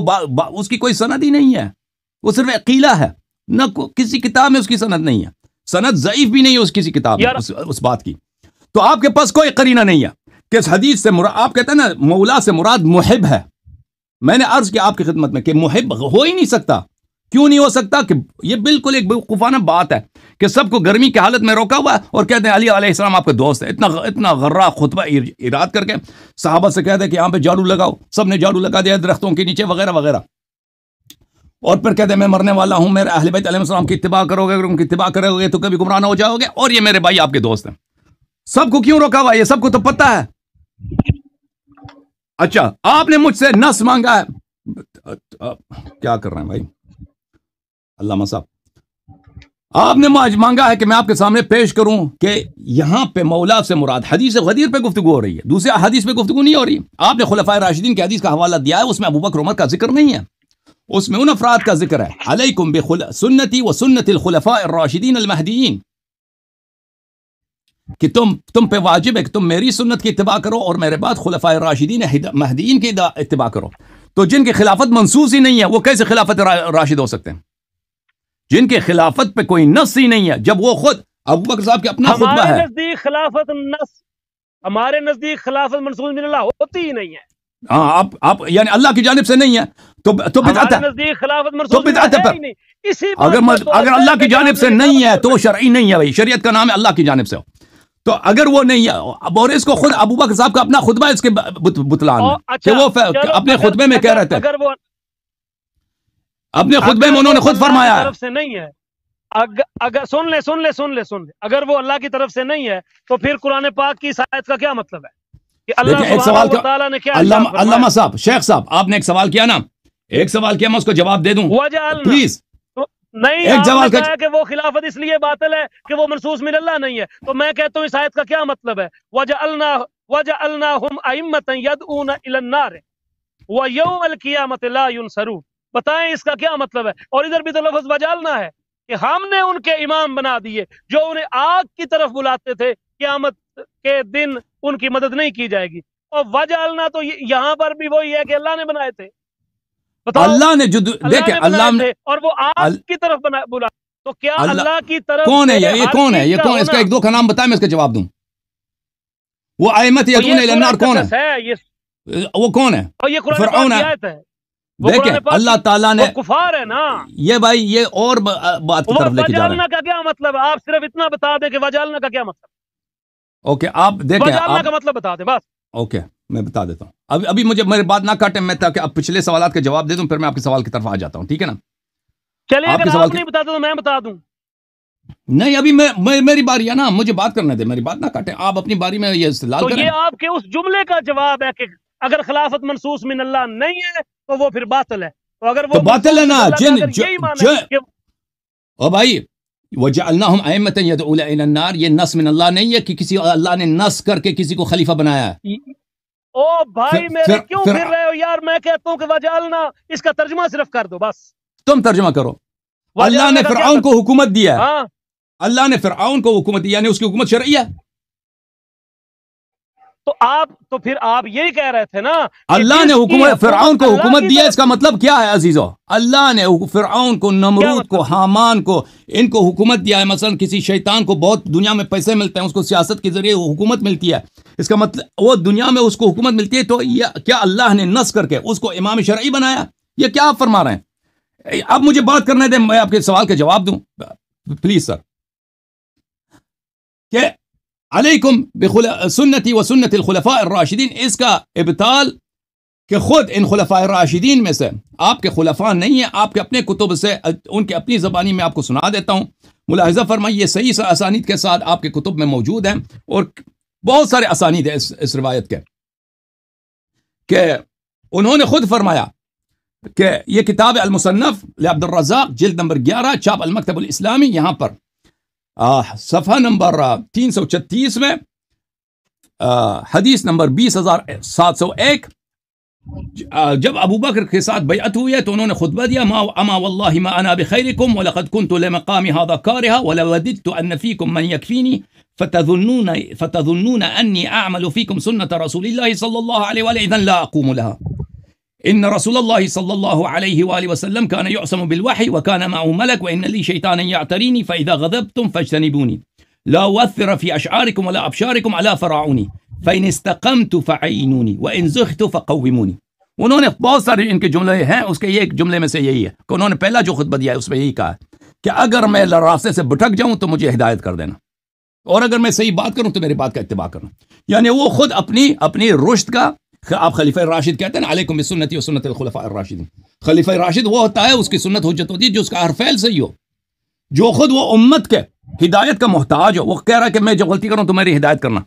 [SPEAKER 1] اس کی کوئی سند ہی نہیں ہے، وہ صرف عقیلہ ہے، نہ کسی کتاب میں اس کی سند نہیں ہے، سند ضعیف بھی نہیں ہے اس کسی کتاب میں اس بات کی. تو آپ کے پاس کوئی قرینہ نہیں ہے کہ اس حدیث سے آپ کہتے ہیں نا مولا سے مراد محب ہے. میں نے عرض کیا آپ کی خدمت میں کہ محب ہو ہی نہیں سکتا. کیوں نہیں ہو سکتا؟ کہ یہ بالکل ایک بیوقوفانہ بات ہے کہ سب کو گرمی کی حالت میں روکا ہوا ہے اور کہتے ہیں علی علیہ السلام آپ کے دوست ہے. اتنا غرہ خطبہ ایراد کر کے صحابہ سے کہتے ہیں کہ یہاں پہ جھاڑو لگاؤ، سب نے جھاڑو لگا دیا درختوں کے نیچے وغیرہ وغیرہ. اور پھر کہتے ہیں میں مرنے والا ہوں، میرے اہل بیت علیہ السلام کی اتباع کرو گے، اگر ان کی اتباع کرو گے تو کبھی گمراہ نہ ہو جاؤ گے، اور یہ میرے بھائی آپ کے دوست ہیں. سب کو کیوں روکا ہوا؟ یہ سب کو تو پتہ ہے. اچھا آپ نے مجھ سے نص مانگا ہے. کیا کر رہے ہیں بھائی علامہ صاحب؟ آپ نے مانگا ہے کہ میں آپ کے سامنے پیش کروں کہ یہاں پہ مولا سے مراد حدیث غدیر پہ گفتگو ہو رہی ہے، دوسرے حدیث پہ گفتگو نہیں ہو رہی. آپ نے خلفائے راشدین کی حدیث کا حوالہ دیا ہے، اس میں ابوبکر عمر کا ذکر نہیں ہے، اس میں ان افراد کا ذکر ہے. علیکم بسنتی و سنت الخلفاء الراشدین المہدیین، کہ تم پہ واجب ہے کہ تم میری سنت کی اتباع کرو اور میرے بعد خلفائے راشدین مہدیین کی اتباع کرو. تو جن کی خلافت منصوص ہی نہیں ہے وہ کیسے خلافت راشد ہو سکتے ہیں؟ جن کی خلافت پہ کوئی نص ہی نہیں ہے، جب وہ خود ابوبکر صاحب کے اپنا خطبہ ہے.
[SPEAKER 2] ہمارے نزدیک خلافت منصوص من اللہ ہوتی ہی نہیں ہے.
[SPEAKER 1] ہاں آپ یعنی اللہ کی جانب سے نہیں ہے تو بدعت ہے.
[SPEAKER 2] خلافت منصوص من اللہ ہے ہی نہیں.
[SPEAKER 1] اگر اللہ کی جانب سے نہیں ہے تو وہ شرعی نہیں ہے بھائی. شریعت کا نام ہے اللہ کی جانب سے ہو. تو اگر وہ نہیں ہے اور اس کو خود ابوبکر صاحب کا اپنا خطبہ ہے اس کے بطلان میں کہ وہ اپنے خطبے میں کہہ رہے تھے، اپنے خطبے میں انہوں نے خود فرمایا ہے.
[SPEAKER 2] طرف سے نہیں ہے. اگر سن لے اگر وہ اللہ کی طرف سے نہیں ہے تو پھر قرآن پاک کی اس آیت کا کیا مطلب ہے کہ اللہ سبحانہ و تعالیٰ نے کیا؟
[SPEAKER 1] علامہ صاحب، شیخ صاحب، آپ نے ایک سوال کیا نا، ایک سوال کیا، میں اس کو جواب دے دوں پلیز.
[SPEAKER 2] نہیں، ایک سوال کہا کہ وہ خلافت اس لیے باطل ہے کہ وہ منصوص من اللہ نہیں ہے، تو میں کہتا ہوں اس آیت کا کیا مطلب ہے؟ وَجَعَلْنَاهُمْ أَئِمَّةً يَدْعُونَ إِلَى النَّارِ وَيَوْمَ الْقِيَامَةِ لَا يُنصَرُونَ. بتائیں اس کا کیا مطلب ہے؟ اور ادھر بھی تو لفظ وجعلنا ہے کہ ہم نے ان کے امام بنا دیے جو انہیں آگ کی طرف بلاتے تھے، قیامت کے دن ان کی مدد نہیں کی جائے گی. اور وجعلنا تو یہاں پر بھی وہی ہے کہ اللہ نے بنائے تھے.
[SPEAKER 1] اللہ نے جو دیکھیں اللہ نے
[SPEAKER 2] اور وہ آگ کی طرف بلا، تو کیا اللہ کی طرف
[SPEAKER 1] کون ہے؟ یہ کون ہے؟ یہ کون ہے؟ اس کا ایک دو کا نام بتائیں، میں اس کا جواب دوں. وہ ائمۃ یدعون الی النار کون ہے؟ وہ کون ہے؟ فرعون ہے. دیکھیں اللہ تعالیٰ نے
[SPEAKER 2] کفار ہے نا
[SPEAKER 1] یہ بھائی، یہ اور بات کی طرف لے کے جا رہے ہیں.
[SPEAKER 2] وجعلنا کا کیا مطلب ہے؟ آپ صرف اتنا بتا دیں کہ وجعلنا کا کیا مطلب.
[SPEAKER 1] اوکے آپ دیکھیں،
[SPEAKER 2] وجعلنا کا مطلب بتا دیں بس.
[SPEAKER 1] اوکے میں بتا دیتا ہوں. ابھی مجھے میری بات نہ کاٹیں، میں تاکہ اب پچھلے سوالات کے جواب دے دوں، پھر میں آپ کے سوال کی طرف آ جاتا ہوں، ٹھیک ہے نا؟
[SPEAKER 2] چلیے اگر آپ نہیں بتا دیں تو میں بتا دوں.
[SPEAKER 1] نہیں ابھی میری باری ہے نا، مجھے بات کرنے دیں، میری بات نہ کاٹیں. آپ اپنی باری میں یہ استدلال کریں.
[SPEAKER 2] تو یہ آپ کے اس جملے کا جواب ہے کہ اگر خلافت منصوص من اللہ نہیں ہے تو وہ پھر باطل ہے. تو اگر وہ
[SPEAKER 1] باطل ہے نا او بھائی، وجعلناہم ائمۃ یدعون الی النار، یہ نص من اللہ نہیں ہے کہ کسی اللہ نے نص کر کے کسی کو خلیفہ بنایا ہے.
[SPEAKER 2] او بھائی میرے کیوں پھر رہے ہو یار؟ میں کہتا ہوں کہ وجعلنا اس کا ترجمہ صرف کر دو بس. تم
[SPEAKER 1] ترجمہ کرو. اللہ نے فرعون کو حکومت دیا ہے، اللہ نے فرعون کو حکومت دیا، یعنی اس کی حکومت شرعی ہے.
[SPEAKER 2] تو پھر آپ یہی کہہ رہے تھے نا
[SPEAKER 1] اللہ نے فرعون کو حکومت دیا. اس کا مطلب کیا ہے عزیزو؟ اللہ نے فرعون کو، نمرود کو، حامان کو، ان کو حکومت دیا ہے. مثلا کسی شیطان کو بہت دنیا میں پیسے ملتے ہیں، اس کو سیاست کے ذریعے حکومت ملتی ہے. اس کا مطلب وہ دنیا میں اس کو حکومت ملتی ہے، تو کیا اللہ نے نص کر کے اس کو امام شرعی بنایا؟ یہ کیا آپ فرما رہے ہیں؟ اب مجھے بات کرنے دیں، میں آپ کے سوال کے جواب دوں پلیز سر. کہ علیکم بسنتی و سنت الخلفاء الراشدین، اس کا ابطال کہ خود ان خلفاء الراشدین میں سے آپ کے خلفاء نہیں ہیں، آپ کے اپنے کتب سے ان کے اپنی زبانی میں آپ کو سنا دیتا ہوں. ملاحظہ فرمائیے، یہ صحیح اسانید کے ساتھ آپ کے کتب میں موجود ہیں، اور بہت سارے اسانید ہیں اس روایت کے، کہ انہوں نے خود فرمایا کہ یہ کتاب المصنف لعبد الرزاق جلد نمبر 11 چھاپ المکتب الاسلامی، یہاں پر صفحہ نمبر 336 میں حدیث نمبر 20701، جب ابو بکر کے ساتھ بیعت ہوئی ہے تو انہوں نے خطبہ دیا، اما واللہ ما انا بخیرکم ولقد كنت لمقام هذا كارها ولوددت ان فيكم من يكفيني فتظنون اني اعمل فيكم سنة رسول الله صلى الله عليه وآله اذا لا اقوم لها. ان رسول الله صلى الله عليه وآله وسلم كان يعصم بالوحي وكان معه ملك وان لي شيطانا يعتريني فاذا غضبتم فاجتنبوني لا أؤثر في اشعاركم ولا ابشاركم على فراعوني فإن استقمت فعينوني وإن زغت فقوموني. انہوں نے بہت سارے ان کے جملے ہیں، اس کے ایک جملے میں سے یہی ہے کہ انہوں نے پہلا جو خطبہ دیا ہے اس میں یہی کہا کہ اگر میں راستے سے بھٹک جاؤں تو مجھے ہدایت کر دینا، اور اگر میں صحیح بات کروں تو میری بات کا اتباع کرنا. یعنی وہ خود اپنی رشد کا، آپ خلیفہ راشد کہتے ہیں نا، علیکم بسنتی و سنت الخلفاء الراشدین. خلیفہ راشد وہ ہوتا ہے، اس کی سنت حجت ہوتی ہے جو اس کا ہر فعل صحیح ہو، جو خود وہ امت کے ہدایت کا محتاج ہو. وہ کہہ رہا ہے کہ میں جو غلطی کروں تو میری ہدایت کرنا،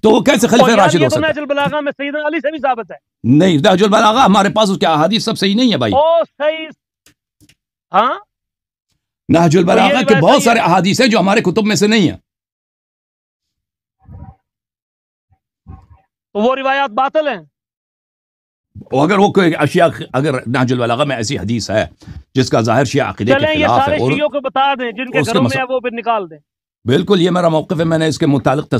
[SPEAKER 1] تو وہ کیسے خلیفہ راشد ہو سکتا ہے؟
[SPEAKER 2] نہج البلاغہ میں سیدنا علی سے بھی ثابت ہے.
[SPEAKER 1] نہیں، نہج البلاغہ ہمارے پاس اس کے احادیث سب صحیح نہیں ہے بھائی.
[SPEAKER 2] صحیح. ہاں،
[SPEAKER 1] نہج البلاغہ کے بہت سارے احادیث ہیں جو ہمارے کتب میں سے نہیں ہیں.
[SPEAKER 2] تو وہ روایات باطل ہیں.
[SPEAKER 1] اگر وہ کوئی اشیاء، اگر نہج البلاغہ میں ایسی حدیث ہے جس کا ظاہر شیعہ عقیدے کے خلاف ہے،
[SPEAKER 2] اور شیعوں کو بتا دیں جن کے گھروں میں ہے وہ پھر نکال دیں. بالکل،
[SPEAKER 1] یہ میرا موقف ہے. میں نے اس کے متعلق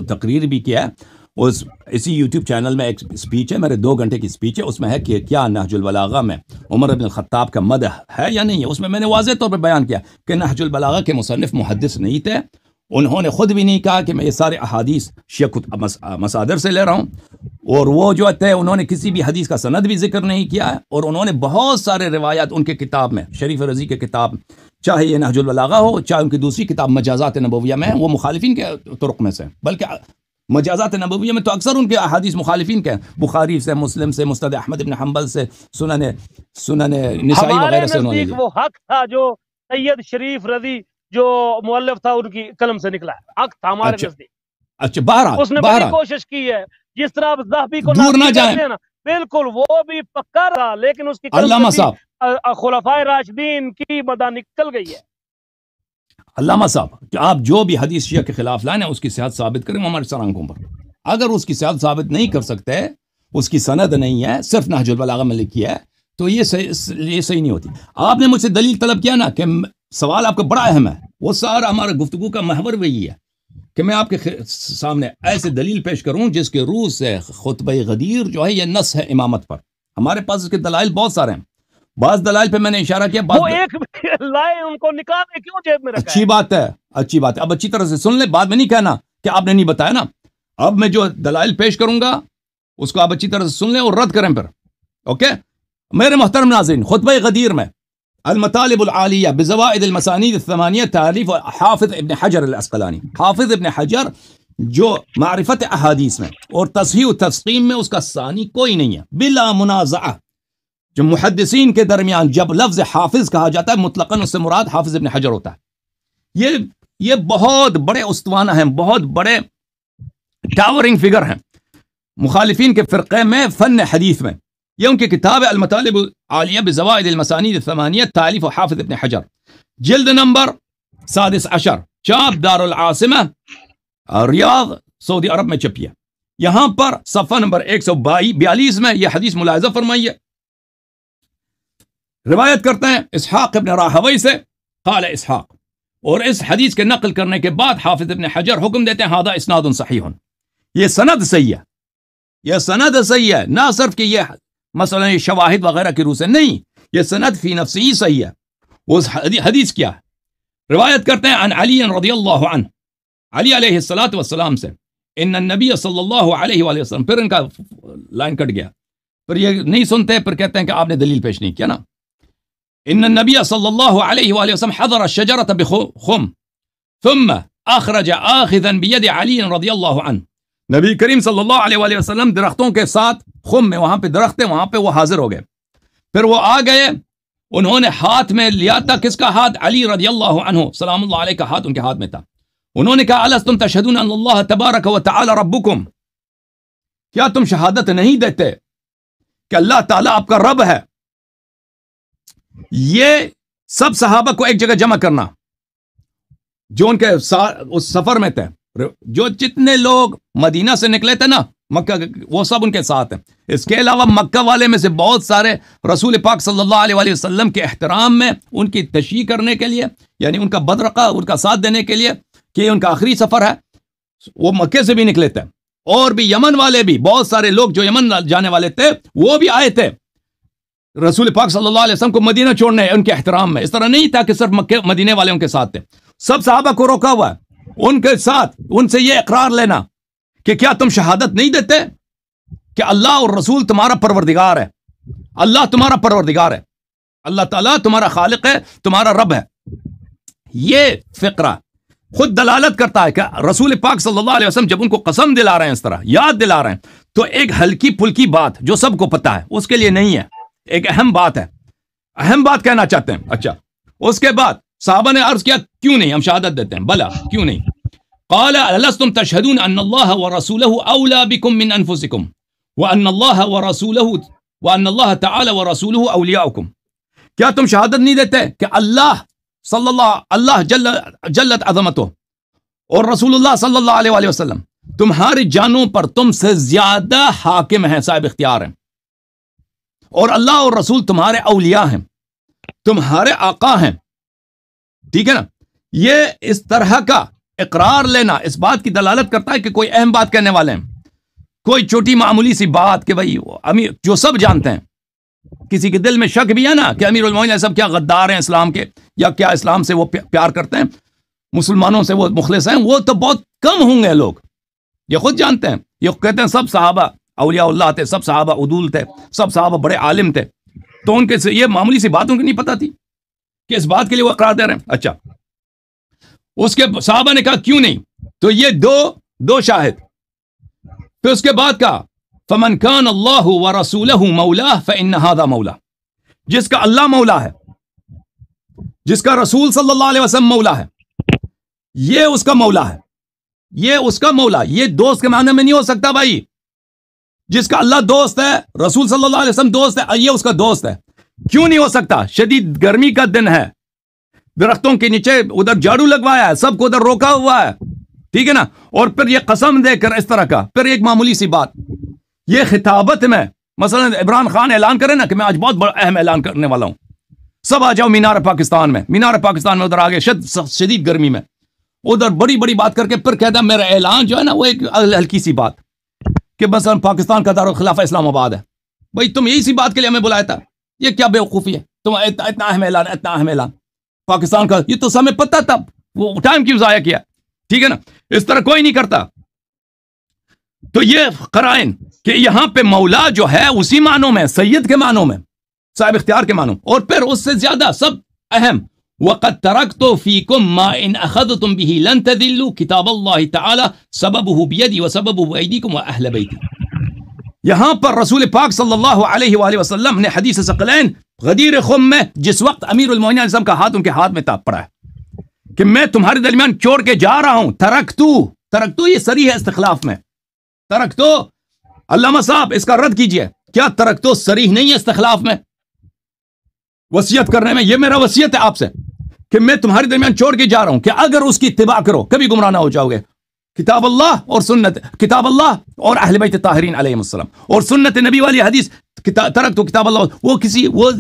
[SPEAKER 1] تقریر بھی کیا ہے. اسی یوٹیوب چینل میں ایک سپیچ ہے، میرے 2 گھنٹے کی سپیچ ہے. اس میں ہے کہ کیا نہج البلاغہ میں عمر بن الخطاب کا مدح ہے یا نہیں ہے. اس میں نے واضح طور پر بیان کیا کہ نہج البلاغہ کے مصنف محدث نہیں تھے. انہوں نے خود بھی نہیں کہا کہ میں یہ سارے احادیث شیعہ مصادر سے لے رہا ہوں، اور وہ جو تھے انہوں نے کسی بھی حدیث کا سند بھی ذکر نہیں کیا ہے. اور انہوں نے بہت سارے روایات ان کے کتاب میں، شریف رضی کے کتاب، چاہے یہ نہج البلاغہ ہو، چاہے ان کی دوسری کتاب مجازات نبویہ میں، وہ مخالفین کے طرق میں سے، بلکہ مجازات نبویہ میں تو اکثر ان کے احادیث مخالفین کے، بخاری سے، مسلم سے، مسند احمد بن حنبل سے، سنن نسائی وغیرہ سے. انہوں نے
[SPEAKER 2] وہ حق تھا جو سید شریف رضی جو مؤلف تھا ان کی قلم سے نکلا ہے، حق تھا ہمارے نزدیک.
[SPEAKER 1] اچھا، بہرحال
[SPEAKER 2] اس نے بڑی کوشش کی ہے، جس طرح ذہبی کو
[SPEAKER 1] دور نہ جائیں نا،
[SPEAKER 2] بالکل وہ بھی پکا رہا، لیکن اس کی
[SPEAKER 1] علامہ صاحب
[SPEAKER 2] خلفائے راشدین کی مدح نکل گئی ہے.
[SPEAKER 1] علامہ صاحب، آپ جو بھی حدیث شیعہ کے خلاف لائیں اس کی صحت ثابت کریں ہمارے سر آنکھوں پر. اگر اس کی صحت ثابت نہیں کر سکتے، اس کی سند نہیں ہے، صرف نہج البلاغہ میں لکھی ہے، تو یہ صحیح نہیں ہوتی. آپ نے مجھ سے دلیل طلب کیا نا، کہ سوال آپ کا بڑا اہم ہے. وہ سارا ہمارا گفتگو کا محور وہی ہے کہ میں آپ کے سامنے ایسے دلیل پیش کروں جس کے روح سے خطبہ غدیر جو ہے یہ نص ہے امامت پر. ہمارے پاس اس کے دلائل بہت سارے ہیں. بعض دلائل پہ میں نے اشارہ کیا،
[SPEAKER 2] وہ ایک لائے ان کو نکالے کیوں جیب میں رکھا ہے.
[SPEAKER 1] اچھی بات ہے، اچھی بات ہے. اب اچھی طرح سے سن لیں، بعد میں نہیں کہنا کہ آپ نے نہیں بتایا نا. اب میں جو دلائل پیش کروں گا اس کو آپ اچھی طرح سے سن لیں اور رد کریں پھر. اوکے میرے محترم ناظرین، خطبہ غدیر میں المطالب العالیہ بزوائد المسانید الثمانیہ، تالیف حافظ ابن حجر العسقلانی. حافظ ابن حجر جو معرفت احادیث میں اور تصحیح و تسقیم میں اس کا ثانی کوئی نہیں ہے بلا منازعہ. جو محدثین کے درمیان جب لفظ حافظ کہا جاتا ہے مطلقاً اس سے مراد حافظ ابن حجر ہوتا ہے. یہ بہت بڑے استوانہ ہیں، بہت بڑے ٹاورنگ فگر ہیں مخالفین کے فرقے میں، فن حدیث میں. یہ ان کی کتاب ہے المطالب العالیہ بزوائد المسانید الثمانیہ، تالیف حافظ ابن حجر، جلد نمبر 16، چاپ دار العاصمہ ریاض سعودی عرب میں چھپی ہے. یہاں پر صفحہ نمبر 142 میں یہ حدیث ملاحظہ فرمائیے. روایت کرتے ہیں اسحاق ابن راہوی سے، قال اسحاق، اور اس حدیث کے نقل کرنے کے بعد حافظ ابن حجر حکم دیتے ہیں ھذا اسناد صحیح. یہ سند صحیح ہے، یہ سند صحیح ہے، نہ صرف کہ یہ مثلا یہ شواہد وغیرہ کی روح سے نہیں، یہ سند فی نفسی صحیح ہے. وہ حدیث کیا ہے؟ روایت کرتے ہیں عن علی رضی اللہ عنہ، علی علیہ السلام سے، ان النبی صلی اللہ علیہ وآلہ وسلم. پھر ان کا لائن کٹ گیا، پھر یہ نہیں سنتے، پھر کہتے ہیں کہ آپ نے دلیل پیش نہیں کیا نا. ان النبی صلی اللہ علیہ وآلہ وسلم حضر الشجرة بخم ثم اخرج آخذا بید علی رضی اللہ عنہ. نبی کریم صلی اللہ علیہ وآلہ وسلم درختوں کے ساتھ خم میں، وہاں پہ درخت ہے، وہاں پہ وہ حاضر ہو گئے. پھر وہ آ گئے، انہوں نے ہاتھ میں لیا تھا، کس کا ہاتھ؟ علی رضی اللہ عنہ سلام اللہ علیہ کا ہاتھ ان کے ہاتھ میں تھا. انہوں نے کہا الستم تشہدون ان اللہ تبارک و تعالی ربکم، کیا تم شہادت نہیں دیتے کہ اللہ تعالیٰ آپ کا رب ہے؟ یہ سب صحابہ کو ایک جگہ جمع کرنا جو ان کے اس سفر میں تھے، جو جتنے لوگ مدینہ سے نکلے تھے نا مکہ، وہ سب ان کے ساتھ ہیں. اس کے علاوہ مکہ والے میں سے بہت سارے رسول پاک صلی اللہ علیہ وآلہ وسلم کے احترام میں ان کی تشییع کرنے کے لیے، یعنی ان کا بدرقہ، ان کا ساتھ دینے کے لیے کہ ان کا آخری سفر ہے، وہ مکے سے بھی نکلے تھے. اور بھی یمن والے بھی بہت سارے لوگ جو یمن جانے والے تھے وہ بھی آئے تھے رسول پاک صلی اللہ علیہ وسلم کو مدینہ چھوڑنے ان کے احترام میں. اس طرح نہیں تھا کہ صرف مکے مدینے والے ان کے ساتھ تھے، سب صحابہ کو روکا ہوا ہے ان کے ساتھ، ان سے یہ اقرار لینا کہ کیا تم شہادت نہیں دیتے کہ اللہ اور رسول تمہارا پروردگار ہے، اللہ تمہارا پروردگار ہے، اللہ تعالیٰ تمہارا خالق ہے، تمہارا رب ہے. یہ فقرہ خود دلالت کرتا ہے کہ رسول پاک صلی اللہ علیہ وسلم جب ان کو قسم دلا رہے ہیں، اس طرح یاد دلا رہے ہیں، تو ایک ہلکی پھلکی بات جو سب کو پتا ہے اس کے لیے نہیں ہے، ایک اہم بات ہے، اہم بات کہنا چاہتے ہیں. اچھا، اس کے بعد صحابہ نے عرض کیا کیوں نہیں، ہم شہادت دیتے ہیں، بلا کیوں نہیں. قال الستم تشهدون ان الله ورسوله اولى بكم من انفسكم وان الله ورسوله وان الله تعالى ورسوله اولیاؤکم. کیا تم شہادت نہیں دیتے کہ اللہ جلت عظمتہ اور رسول اللہ صلی اللہ علیہ وآلہ وسلم تمہاری جانوں پر تم سے زیادہ حاکم ہیں، صاحب اختیار ہیں، اور اللہ اور رسول تمہارے اولیاء ہیں، تمہارے آقا ہیں. ٹھیک ہے نا؟ یہ اس طرح کا اقرار لینا اس بات کی دلالت کرتا ہے کہ کوئی اہم بات کہنے والے ہیں. کوئی چھوٹی معمولی سی بات کہ بھائی امیر جو سب جانتے ہیں، کسی کے دل میں شک بھی ہے نا کہ امیر المومنین سب کیا غدار ہیں اسلام کے، یا کیا اسلام سے وہ پیار کرتے ہیں، مسلمانوں سے وہ مخلص ہیں، وہ تو بہت کم ہوں گے لوگ. یہ خود جانتے ہیں، یہ کہتے ہیں سب صحابہ اولیاء اللہ تھے، سب صحابہ عدول تھے، سب صحابہ بڑے عالم تھے. تو ان کے یہ معمولی سی باتوں کی نہیں پتہ تھی کہ اس بات کے لیے وہ اقرار دے رہے ہیں. اچھا، اس کے صحابہ نے کہا کیوں نہیں، تو یہ دو شاہد. پھر اس کے بعد کہا فمن کان اللہ ورسولہ مولا فإن هذا مولا. جس کا اللہ مولا ہے، جس کا رسول صلی اللہ علیہ وسلم مولا ہے، یہ اس کا مولا ہے، یہ اس کا مولا. یہ دوست کے معنی میں نہیں ہو سکتا بھائی. جس کا اللہ دوست ہے، رسول صلی اللہ علیہ وسلم دوست ہے، یہ اس کا دوست ہے. کیوں نہیں ہو سکتا؟ شدید گرمی کا دن ہے، درختوں کے نیچے ادھر جھاڑو لگوایا ہے، سب کو ادھر روکا ہوا ہے، ٹھیک ہے نا؟ اور پھر یہ قسم دے کر اس طرح کا، پھر ایک معمولی سی بات، یہ خطابت میں مثلا عمران خان اعلان کرے نا کہ میں آج بہت بڑا اہم اعلان کرنے والا ہوں، سب آ جاؤ مینار پاکستان میں ادھر آگے شدید گرمی میں، ادھر بڑی بڑی بات کر کے پھر کہتا میرا اعلان جو ہے نا وہ ایک ہلکی سی بات کہ مثلا پاکستان کا دارالخلافہ اسلام آباد ہے. بھائی تم یہی سی بات کے لیے ہمیں بلایا تھا، یہ کیا بیوقوفی ہے؟ تم اتنا اہم اعلان پاکستان کا، یہ تو ہمیں پتہ تھا، وہ ٹائم کیوں ضائع کیا؟ ٹھیک ہے نا؟ اس طرح کوئی نہیں کرتا. تو یہ قرائن کہ یہاں پہ مولا جو ہے اسی معنوں میں، سید کے معنوں میں، صاحب اختیار کے معنوں، اور پھر اس سے زیادہ سب اہم وَقَدْ تَرَكْتُ فِيكُمْ مَا إِنْ أَخَذْتُمْ بِهِ لَن تَذِلُّوا كِتَابَ اللَّهِ تَعَالَى سَبَبُهُ بِيَدِي وَسَبَبُهُ بِأَيْدِيكُمْ وَأَهْلَ بَيْتِي. یہاں پر رسول پاک صلی اللہ علیہ وآلہ وسلم نے حدیث ثقلین غدیر خم میں جس وقت امیر المومنین علیہ السلام کا ہاتھ ان کے ہاتھ میں پڑا ہے کہ میں تمہارے درمیان چھوڑ کے جا رہا ہوں، ترکتو یہ صریح ہے استخلاف میں، ترکتو. علامہ صاحب اس کا رد کیجئے، کیا ترکتو صریح نہیں ہے استخلاف میں وصیت کرنے میں؟ یہ میرا وصیت ہے آپ سے کہ میں تمہارے درمیان چھوڑ کے جا رہا ہوں کہ اگر اس کی اتباع کرو کبھی گمراہ نہ ہو جاؤ گے. کتاب اللہ اور سنت، کتاب اللہ اور اہل بیت طاہرین علیہم السلام، اور سنت نبی والی حدیث ترکتو کتاب اللہ، وہ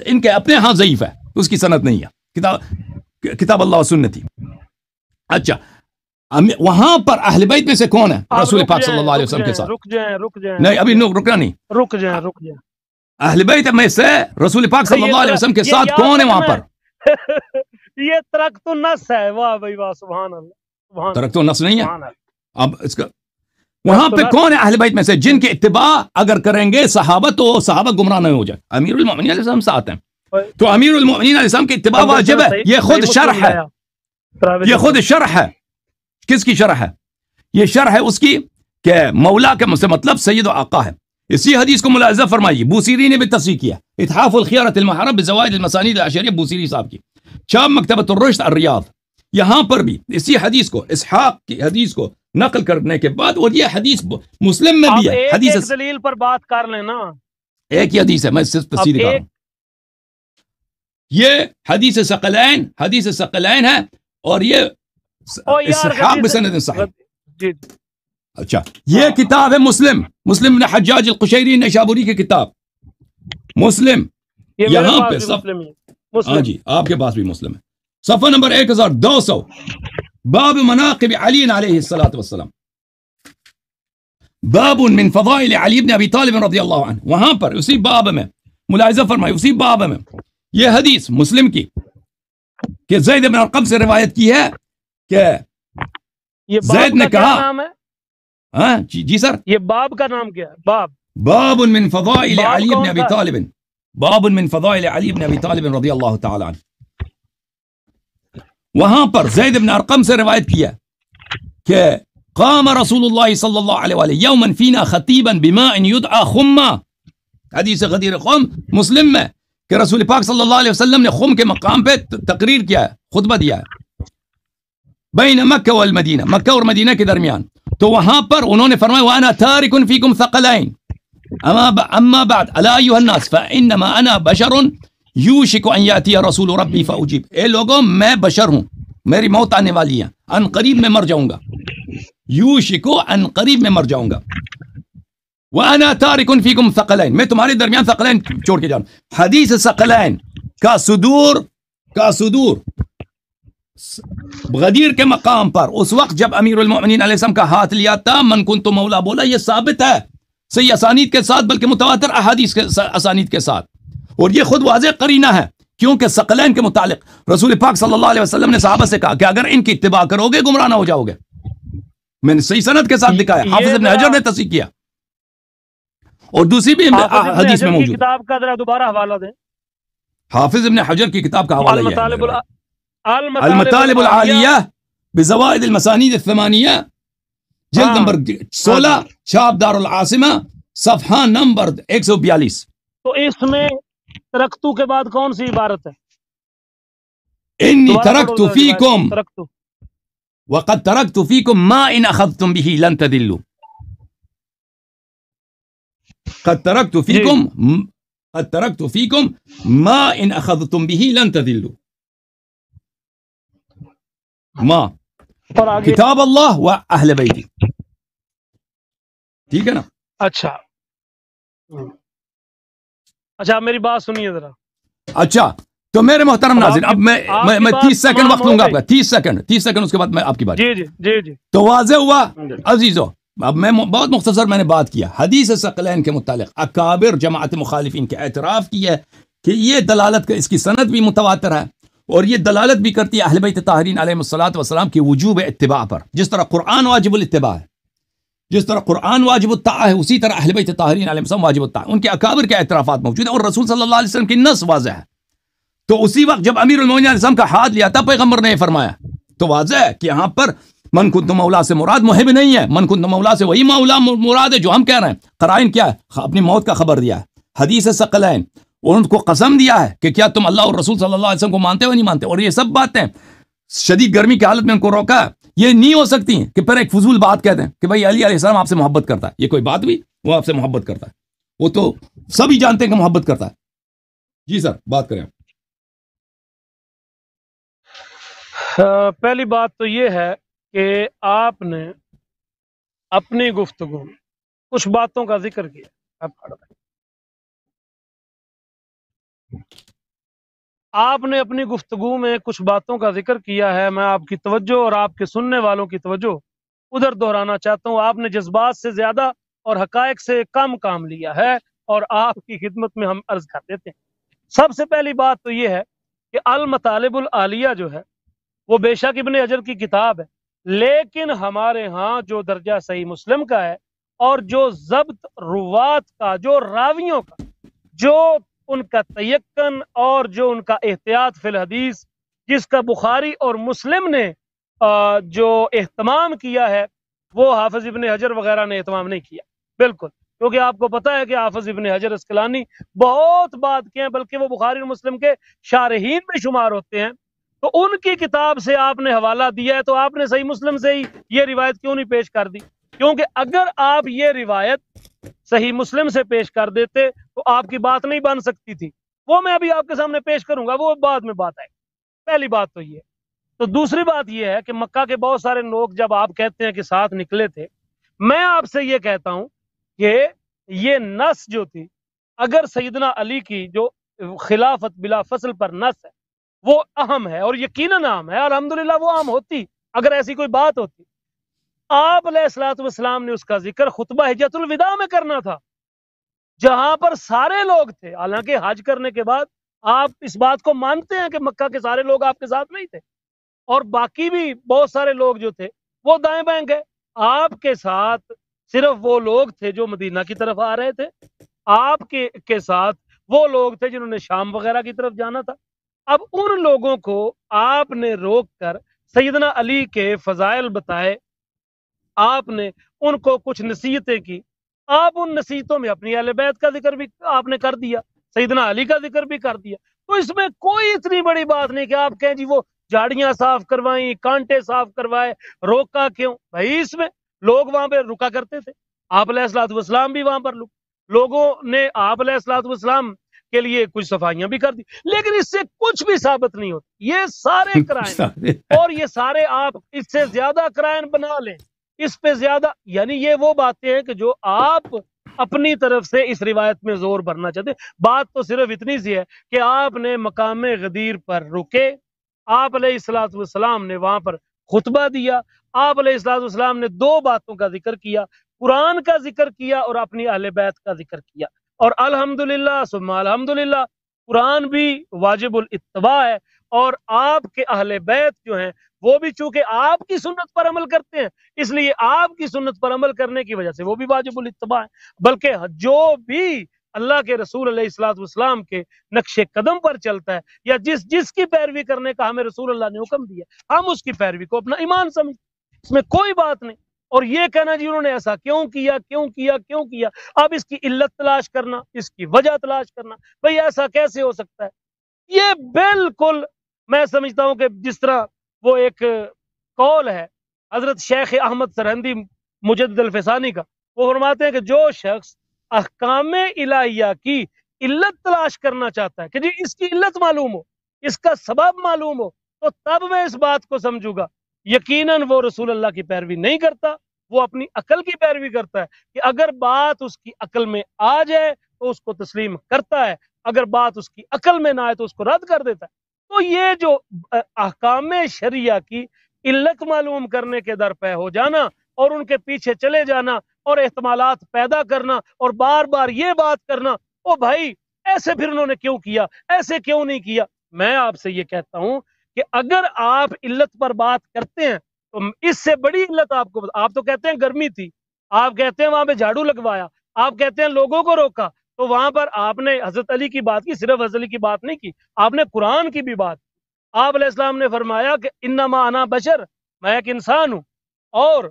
[SPEAKER 1] ان کے اپنے ہاں ضعیف ہے، اس کی سند نہیں ہے، کتاب اللہ و سنتی. اچھا، وہاں پر اہل بیت میں سے کون ہے رسول پاک صلی اللہ علیہ وسلم کے ساتھ؟
[SPEAKER 2] رک جائیں
[SPEAKER 1] نہیں، ابھی رکنا نہیں،
[SPEAKER 2] رک جائیں.
[SPEAKER 1] اہل بیت میں سے رسول پاک صلی اللہ علیہ وسلم کے ساتھ کون ہے وہاں پر؟
[SPEAKER 2] یہ ترکتو نص ہے. واہ بھائی واہ، سبحان اللہ.
[SPEAKER 1] ترکتو نص نہیں ہے. اب اس کا وہاں پہ کون ہے اہل بیت میں سے جن کی اتباع اگر کریں گے صحابہ تو صحابہ گمراہ نہ ہو جائے؟ امیر المومنین علیہ السلام ساتھ ہیں، تو امیر المومنین علیہ السلام کی اتباع واجب ہے. یہ خود شرح ہے، یہ خود شرح ہے. کس کی شرح ہے؟ یہ شرح ہے اس کی کہ مولا کے سے مطلب سید و آقا ہے. اسی حدیث کو ملاحظہ فرمائیے، بوسیری نے بھی تصحیح کیا، اتحاف الخیارۃ المحرم بزوائد المسانید العشریہ، بوسیری صاحب کی، شام مکتبۃ الرشد الریاض. یہاں پر بھی اسی حدیث کو، اسحاق کی حدیث کو نقل کرنے کے بعد، اور یہ حدیث مسلم میں بھی ہے. حدیث
[SPEAKER 2] ایک دلیل پر بات کر لینا،
[SPEAKER 1] ایک ہی حدیث ہے، میں صرف تفسیر کر رہا ہوں. یہ حدیث ثقلین ہے، اور یہ اسحاق بسند صحیح. اچھا، یہ کتاب ہے مسلم بن حجاج القشیری نیشابوری کی کتاب مسلم. یہاں پہ ہاں جی، آپ کے پاس بھی مسلم ہے، صفحہ نمبر 1200، باب مناقب علی علیہ الصلوۃ والسلام، باب من فضائل علی بن ابی طالب رضی اللہ عنہ. وہاں پر اسی باب میں ملاحظہ فرمائے، اسی باب میں یہ حدیث مسلم کی کہ زید بن ارقم سے روایت کی ہے کہ زید نے کہا، ہاں جی سر،
[SPEAKER 2] یہ باب کا نام کیا ہے؟
[SPEAKER 1] باب من فضائل علی بن ابی طالب، باب من فضائل علی بن ابی طالب رضی اللہ تعالی عنہ. وہاں پر زید بن ارقم سے روایت کیا کہ قام رسول اللہ صلی اللہ علیہ وآلہ یوما فینا خطیبا بماء یدعى خما. حدیث غدیر خم مسلم میں کہ رسول پاک صلی اللہ علیہ وسلم نے خم کے مقام پہ تقریر کیا ہے، خطبہ دیا ہے، بین مکہ والمدینہ، مکہ اور مدینہ کے درمیان. تو وہاں پر انہوں نے فرمایا وانا تارک فیکم ثقلین اما بعد الا ایھا الناس فانما انا بشر یوشک ان یاتی رسول ربی فاجیب. اے لوگوں میں بشر ہوں، میری موت آنے والی ہے، ان قریب میں مر جاؤں گا. یوشکو ان قریب میں مر جاؤں گا. وانا تارک فیکم ثقلین، میں تمہارے درمیان ثقلین چھوڑ کے جاؤں. حدیث ثقلین کا صدور غدیر کے مقام پر اس وقت جب امیر المؤمنین علیہ السلام کا ہاتھ لیا تھا، من کنت مولا بولا، یہ ثابت ہے صحیح اسانید کے ساتھ، بلکہ متواتر احادیث کے اسانید کے ساتھ. اور یہ خود واضح قرینہ ہے، کیونکہ ثقلین کے متعلق رسول پاک صلی اللہ علیہ وسلم نے صحابہ سے کہا کہ اگر ان کی اتباع کرو گے گمراہ نہ ہو جاؤ گے. میں نے صحیح سند کے ساتھ دکھایا، حافظ ابن حجر نے تصحیح کیا، اور دوسری بھی حدیث میں موجود.
[SPEAKER 2] کتاب کا ذرا دوبارہ حوالہ دیں.
[SPEAKER 1] حافظ ابن حجر کی کتاب کا حوالہ یہ ہے، المطالب العالیہ بزوائد المسانید الثمانیہ، جلد نمبر 16، چھاپ دار العاصمہ، صفحہ نمبر 142.
[SPEAKER 2] تو اس میں ترکتو کے بعد کون سی عبارت ہے؟
[SPEAKER 1] انی ترکت فیکم وقد ترکت فیکم ما ان اخذتم به لن تدلوا. قد ترکت فیکم ما ان اخذتم به لن تدلوا. ما کتاب اللہ و اہل بیتی. ٹھیک ہے نا؟
[SPEAKER 2] اچھا میری بات سنیے ذرا.
[SPEAKER 1] اچھا تو میرے محترم ناظرین، اب میں 30 سیکنڈ وقت لوں گا آپ کا، 30 سیکنڈ، اس کے بعد میں آپ کی بات.
[SPEAKER 2] جی
[SPEAKER 1] تو واضح ہوا عزیزو. اب میں بہت مختصر میں نے بات کیا حدیث ثقلین کے متعلق. اکابر جماعت مخالفین کے اعتراف کی ہے کہ یہ دلالت کا، اس کی سند بھی متواتر ہے، اور یہ دلالت بھی کرتی ہے اہل بیت طاہرین علیہم الصلوۃ والسلام کی وجوب اتباع پر. جس طرح قرآن واجب الاتباع ہے، جس طرح قرآن واجب الطاعہ ہے، اسی طرح اہل بیت طاہرین علیہم السلام واجب الطاعہ. ان کے اکابر کے اعترافات موجود ہیں، اور رسول صلی اللہ علیہ وسلم کی نص واضح ہے. تو اسی وقت جب امیر المومنین علیہ السلام کا ہاتھ لیا تھا پیغمبر نے یہ فرمایا، تو واضح ہے کہ یہاں پر من کنت مولا سے مراد محب نہیں ہے، من کنت مولا سے وہی مولا مراد ہے جو ہم کہہ رہے ہیں. قرائن کیا ہے؟ اپنی موت کا خبر دیا ہے. حدیث ثقلین، ان کو قسم دیا ہے کہ کیا تم اللہ اور رسول صلی اللہ علیہ وسلم کو مانتے ہو نہیں مانتے. اور یہ سب باتیں شدید گرمی کی حالت میں ان کو روکا ہے. یہ نہیں ہو سکتی کہ پھر ایک فضول بات کہہ دیں کہ بھائی علی علیہ السلام آپ سے محبت کرتا ہے. یہ کوئی بات ہوئی؟ وہ آپ سے محبت کرتا ہے، وہ تو سبھی جانتے ہیں کہ محبت کرتا ہے. جی سر بات کریں.
[SPEAKER 2] پہلی بات تو یہ ہے کہ آپ نے اپنی گفتگو میں کچھ باتوں کا ذکر کیا. آپ نے اپنی گفتگو میں کچھ باتوں کا ذکر کیا ہے. میں آپ کی توجہ اور آپ کے سننے والوں کی توجہ ادھر دہرانا چاہتا ہوں. آپ نے جذبات سے زیادہ اور حقائق سے کم کام لیا ہے، اور آپ کی خدمت میں ہم عرض کر دیتے ہیں. سب سے پہلی بات تو یہ ہے کہ المطالب العالیہ جو ہے وہ بے شک ابن حجر کی کتاب ہے، لیکن ہمارے ہاں جو درجہ صحیح مسلم کا ہے، اور جو ضبط روات کا، جو راویوں کا، جو ان کا تیقن اور جو ان کا احتیاط فی الحدیث، جس کا بخاری اور مسلم نے جو اہتمام کیا ہے، وہ حافظ ابن حجر وغیرہ نے اہتمام نہیں کیا. بالکل، کیونکہ آپ کو پتہ ہے کہ حافظ ابن حجر اسقلانی بہت بات کے ہیں، بلکہ وہ بخاری اور مسلم کے شارحین میں شمار ہوتے ہیں. تو ان کی کتاب سے آپ نے حوالہ دیا ہے، تو آپ نے صحیح مسلم سے ہی یہ روایت کیوں نہیں پیش کر دی؟ کیونکہ اگر آپ یہ روایت صحیح مسلم سے پیش کر دیتے تو آپ کی بات نہیں بن سکتی تھی. وہ میں ابھی آپ کے سامنے پیش کروں گا، وہ بعد میں بات آئے. پہلی بات تو یہ. تو دوسری بات یہ ہے کہ مکہ کے بہت سارے لوگ جب آپ کہتے ہیں کہ ساتھ نکلے تھے، میں آپ سے یہ کہتا ہوں کہ یہ نص جو تھی، اگر سیدنا علی کی جو خلافت بلا فصل پر نص ہے وہ اہم ہے، اور یقیناً اہم ہے، الحمدللہ وہ اہم ہوتی اگر ایسی کوئی بات ہوتی. آپ علیہ الصلوۃ والسلام نے اس کا ذکر خطبہ حجۃ الوداع میں کرنا تھا، جہاں پر سارے لوگ تھے. حالانکہ حج کرنے کے بعد آپ اس بات کو مانتے ہیں کہ مکہ کے سارے لوگ آپ کے ساتھ نہیں تھے، اور باقی بھی بہت سارے لوگ جو تھے وہ دائیں بائیں گئے. آپ کے ساتھ صرف وہ لوگ تھے جو مدینہ کی طرف آ رہے تھے، آپ کے ساتھ وہ لوگ تھے جنہوں نے شام وغیرہ کی طرف جانا تھا۔ اب ان لوگوں کو آپ نے روک کر سیدنا علی کے فضائل بتائے، آپ نے ان کو کچھ نصیحتیں کی، آپ ان نصیحتوں میں اپنی اہل بیت کا ذکر بھی آپ نے کر دیا، سیدنا علی کا ذکر بھی کر دیا۔ تو اس میں کوئی اتنی بڑی بات نہیں کہ آپ کہیں جی وہ جھاڑیاں صاف کروائیں، کانٹے صاف کروائے، روکا کیوں؟ بھائی اس میں لوگ وہاں پہ رکا کرتے تھے، آپ علیہ الصلوۃ والسلام بھی وہاں پر لوگوں نے آپ علیہ الصلوۃ والسلام کے لیے کچھ صفائیاں بھی کر دی، لیکن اس سے کچھ بھی ثابت نہیں ہوتا۔ یہ سارے کرائن اور یہ سارے آپ اس سے زیادہ کرائن بنا لیں، اس پہ زیادہ، یعنی یہ وہ باتیں ہیں کہ جو آپ اپنی طرف سے اس روایت میں زور بھرنا چاہتے ہیں۔ بات تو صرف اتنی سی ہے کہ آپ نے مقام غدیر پر رکے، آپ علیہ الصلوۃ والسلام نے وہاں پر خطبہ دیا، آپ علیہ الصلوۃ والسلام نے دو باتوں کا ذکر کیا، قرآن کا ذکر کیا اور اپنی اہل بیت کا ذکر کیا، اور الحمدللہ ثم الحمدللہ قرآن بھی واجب الاتباع ہے، اور آپ کے اہل بیت جو ہیں وہ بھی چونکہ آپ کی سنت پر عمل کرتے ہیں، اس لیے آپ کی سنت پر عمل کرنے کی وجہ سے وہ بھی واجب الاتباع ہے۔ بلکہ جو بھی اللہ کے رسول علیہ الصلوۃ والسلام کے نقش قدم پر چلتا ہے، یا جس کی پیروی کرنے کا ہمیں رسول اللہ نے حکم دیا، ہم اس کی پیروی کو اپنا ایمان سمجھتے ہیں، اس میں کوئی بات نہیں۔ اور یہ کہنا جی انہوں نے ایسا کیوں کیا، اب اس کی علت تلاش کرنا، اس کی وجہ تلاش کرنا، بھئی ایسا کیسے ہو سکتا ہے، یہ بالکل میں سمجھتا ہوں کہ جس طرح وہ ایک قول ہے حضرت شیخ احمد سرہندی مجدد الفسانی کا، وہ فرماتے ہیں کہ جو شخص احکام الہیہ کی علت تلاش کرنا چاہتا ہے کہ جی اس کی علت معلوم ہو، اس کا سبب معلوم ہو، تو تب میں اس بات کو سمجھوں گا، یقیناً وہ رسول اللہ کی پیروی نہیں کرتا، وہ اپنی عقل کی پیروی کرتا ہے، کہ اگر بات اس کی عقل میں آ جائے تو اس کو تسلیم کرتا ہے، اگر بات اس کی عقل میں نہ آئے تو اس کو رد کر دیتا ہے۔ تو یہ جو احکام شریعہ کی علت معلوم کرنے کے در پہ ہو جانا اور ان کے پیچھے چلے جانا اور احتمالات پیدا کرنا اور بار بار یہ بات کرنا، او بھائی ایسے پھر انہوں نے کیوں کیا، ایسے کیوں نہیں کیا، میں آپ سے یہ کہتا ہوں کہ اگر آپ علت پر بات کرتے ہیں تو اس سے بڑی علت آپ تو کہتے ہیں گرمی تھی، آپ کہتے ہیں وہاں پہ جھاڑو لگوایا، آپ کہتے ہیں لوگوں کو روکا، تو وہاں پر آپ نے حضرت علی کی بات کی، صرف حضرت علی کی بات نہیں کی، آپ نے قرآن کی بھی بات کی۔ آپ علیہ السلام نے فرمایا کہ انما انا بشر، میں ایک انسان ہوں، اور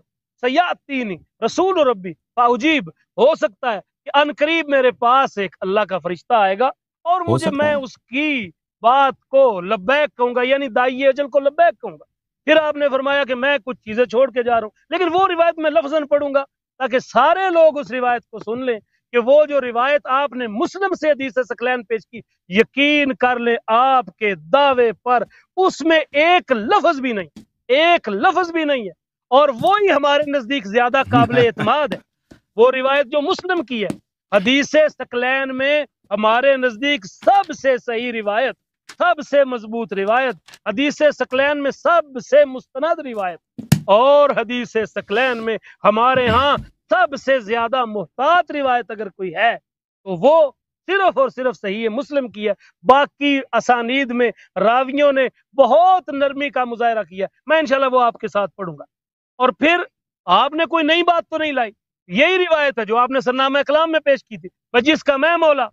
[SPEAKER 2] سیاتینی رسول ربی فاجیب، ہو سکتا ہے کہ ان قریب میرے پاس ایک اللہ کا فرشتہ آئے گا اور میں اس کی بات کو لبیک کہوں گا، یعنی دائی اجل کو لبیک کہوں گا۔ پھر آپ نے فرمایا کہ میں کچھ چیزیں چھوڑ کے جا رہا ہوں، لیکن وہ روایت میں لفظاً پڑھوں گا تاکہ سارے لوگ اس روایت کو سن لیں کہ وہ جو روایت آپ نے مسلم سے حدیث ثقلین پیش کی، یقین کر لیں آپ کے دعوے پر اس میں ایک لفظ بھی نہیں ہے، اور وہی ہمارے نزدیک زیادہ قابل اعتماد ہے، وہ روایت جو مسلم کی ہے۔ حدیث ثقلین میں ہمارے نزدیک سب سے صحیح روایت، سب سے مضبوط روایت، حدیث ثقلین میں سب سے مستند روایت، اور حدیث ثقلین میں ہمارے ہاں سب سے زیادہ محتاط روایت اگر کوئی ہے تو وہ صرف اور صرف صحیح مسلم کی ہے۔ باقی اسانید میں راویوں نے بہت نرمی کا مظاہرہ کیا، میں انشاءاللہ وہ آپ کے ساتھ پڑھوں گا۔ اور پھر آپ نے کوئی نئی بات تو نہیں لائی، یہی روایت ہے جو آپ نے سرنامہ کلام میں پیش کی تھی، جس کا میں مولا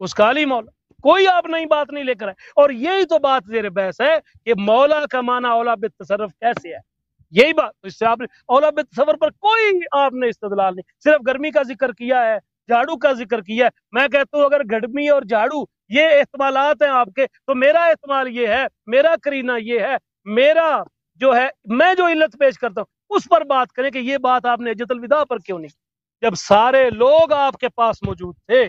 [SPEAKER 2] اس کا علی مولا، کوئی آپ نئی بات نہیں لے کر آئے۔ اور یہی تو بات زیر بحث ہے کہ مولا کا معنی اولا بالتصرف کیسے ہے، یہی بات، اس سے آپ نے اولا بالتصور پر کوئی آپ نے استدلال نہیں، صرف گرمی کا ذکر کیا ہے، جھاڑو کا ذکر کیا ہے۔ میں کہتا ہوں اگر گرمی اور جھاڑو یہ احتمالات ہیں آپ کے، تو میرا احتمال یہ ہے، میرا قرینہ یہ ہے، میرا جو ہے میں جو علت پیش کرتا ہوں اس پر بات کریں کہ یہ بات آپ نے حجۃ الوداع پر کیوں نہیں کی، جب سارے لوگ آپ کے پاس موجود تھے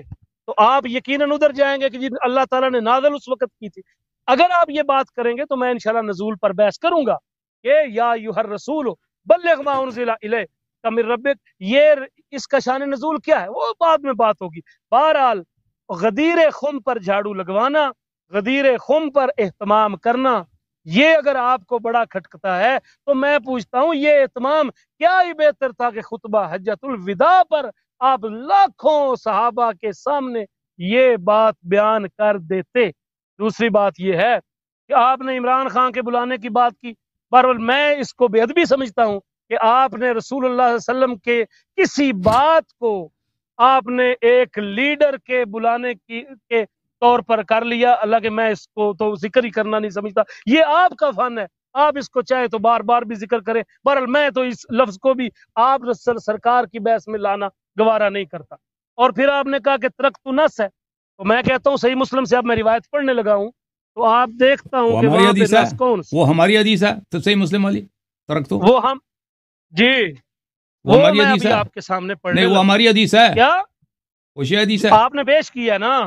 [SPEAKER 2] تو آپ یقیناً ادھر جائیں گے کہ جی اللہ تعالیٰ نے نازل اس وقت کی تھی۔ اگر آپ یہ بات کریں گے تو میں انشاءاللہ نزول پر بحث کروں گا کہ یا ایھا الرسول بلغ ما انزل الیک من ربک، یہ اس کا شان نزول کیا ہے وہ بعد میں بات ہوگی۔ بہرحال غدیر خم پر جھاڑو لگوانا، غدیر خم پر اہتمام کرنا، یہ اگر آپ کو بڑا کھٹکتا ہے تو میں پوچھتا ہوں یہ اہتمام کیا ہی بہتر تھا کہ خطبہ حجۃ الوداع پر آپ لاکھوں صحابہ کے سامنے یہ بات بیان کر دیتے۔ دوسری بات یہ ہے کہ آپ نے عمران خان کے بلانے کی بات کی، بہرحال میں اس کو بے ادبی سمجھتا ہوں کہ آپ نے رسول اللہ صلی اللہ علیہ وسلم کے کسی بات کو آپ نے ایک لیڈر کے بلانے کے طور پر کر لیا، اللہ کہ میں اس کو تو ذکر ہی کرنا نہیں سمجھتا، یہ آپ کا فن ہے، آپ اس کو چاہے تو بار بار بھی ذکر کریں، بہرحال میں تو اس لفظ کو بھی آپ سرکار کی بحث میں لانا گوارا نہیں کرتا۔ اور پھر آپ نے کہا کہ ترکت نس ہے، تو میں کہتا ہوں صحیح مسلم سے اب میں روایت پڑھنے لگا ہوں تو آپ دیکھتا ہوں کہ وہاں پہ نس کون سی،
[SPEAKER 1] وہ ہماری حدیث ہے تو صحیح مسلم والی ترک تو
[SPEAKER 2] وہ ہم جی
[SPEAKER 1] وہ ہماری حدیث ہے،
[SPEAKER 2] آپ کے سامنے پڑھنے
[SPEAKER 1] نہیں وہ ہماری حدیث ہے،
[SPEAKER 2] کیا
[SPEAKER 1] وہ شیعہ حدیث ہے،
[SPEAKER 2] آپ نے پیش کیا نا،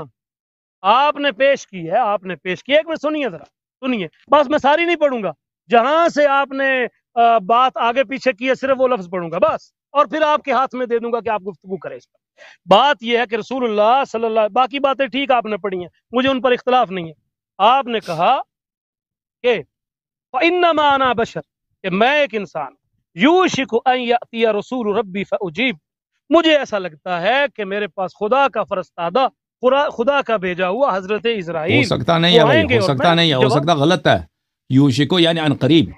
[SPEAKER 2] آپ نے پیش کی ہے، آپ نے پیش کی ہے، ایک میں سنیے ذرا سنیے، بس میں ساری نہیں پڑھوں گا، جہاں سے آپ نے بات آگے پیچھے کی ہے صرف وہ لفظ پڑھوں گا بس، اور پھر آپ کے ہاتھ میں دے دوں گا کہ آپ گفتگو کریں اس پر۔ بات یہ ہے کہ رسول اللہ صلی اللہ، باقی باتیں ٹھیک آپ نے پڑھی ہیں، مجھے ان پر اختلاف نہیں ہے، آپ نے کہا کہ فَإِنَّمَا أَنَا بَشَرٌ، کہ میں ایک انسان، یوشک ان یأتی رسول ربی فأجیب، مجھے ایسا لگتا ہے کہ میرے پاس خدا کا فرستادہ، خدا کا بھیجا ہوا حضرت اسرائیل
[SPEAKER 1] ہو سکتا نہیں ہے بھائی، ہو سکتا نہیں ہے، ہو سکتا غلط ہے، یوشکو یعنی ان قریب،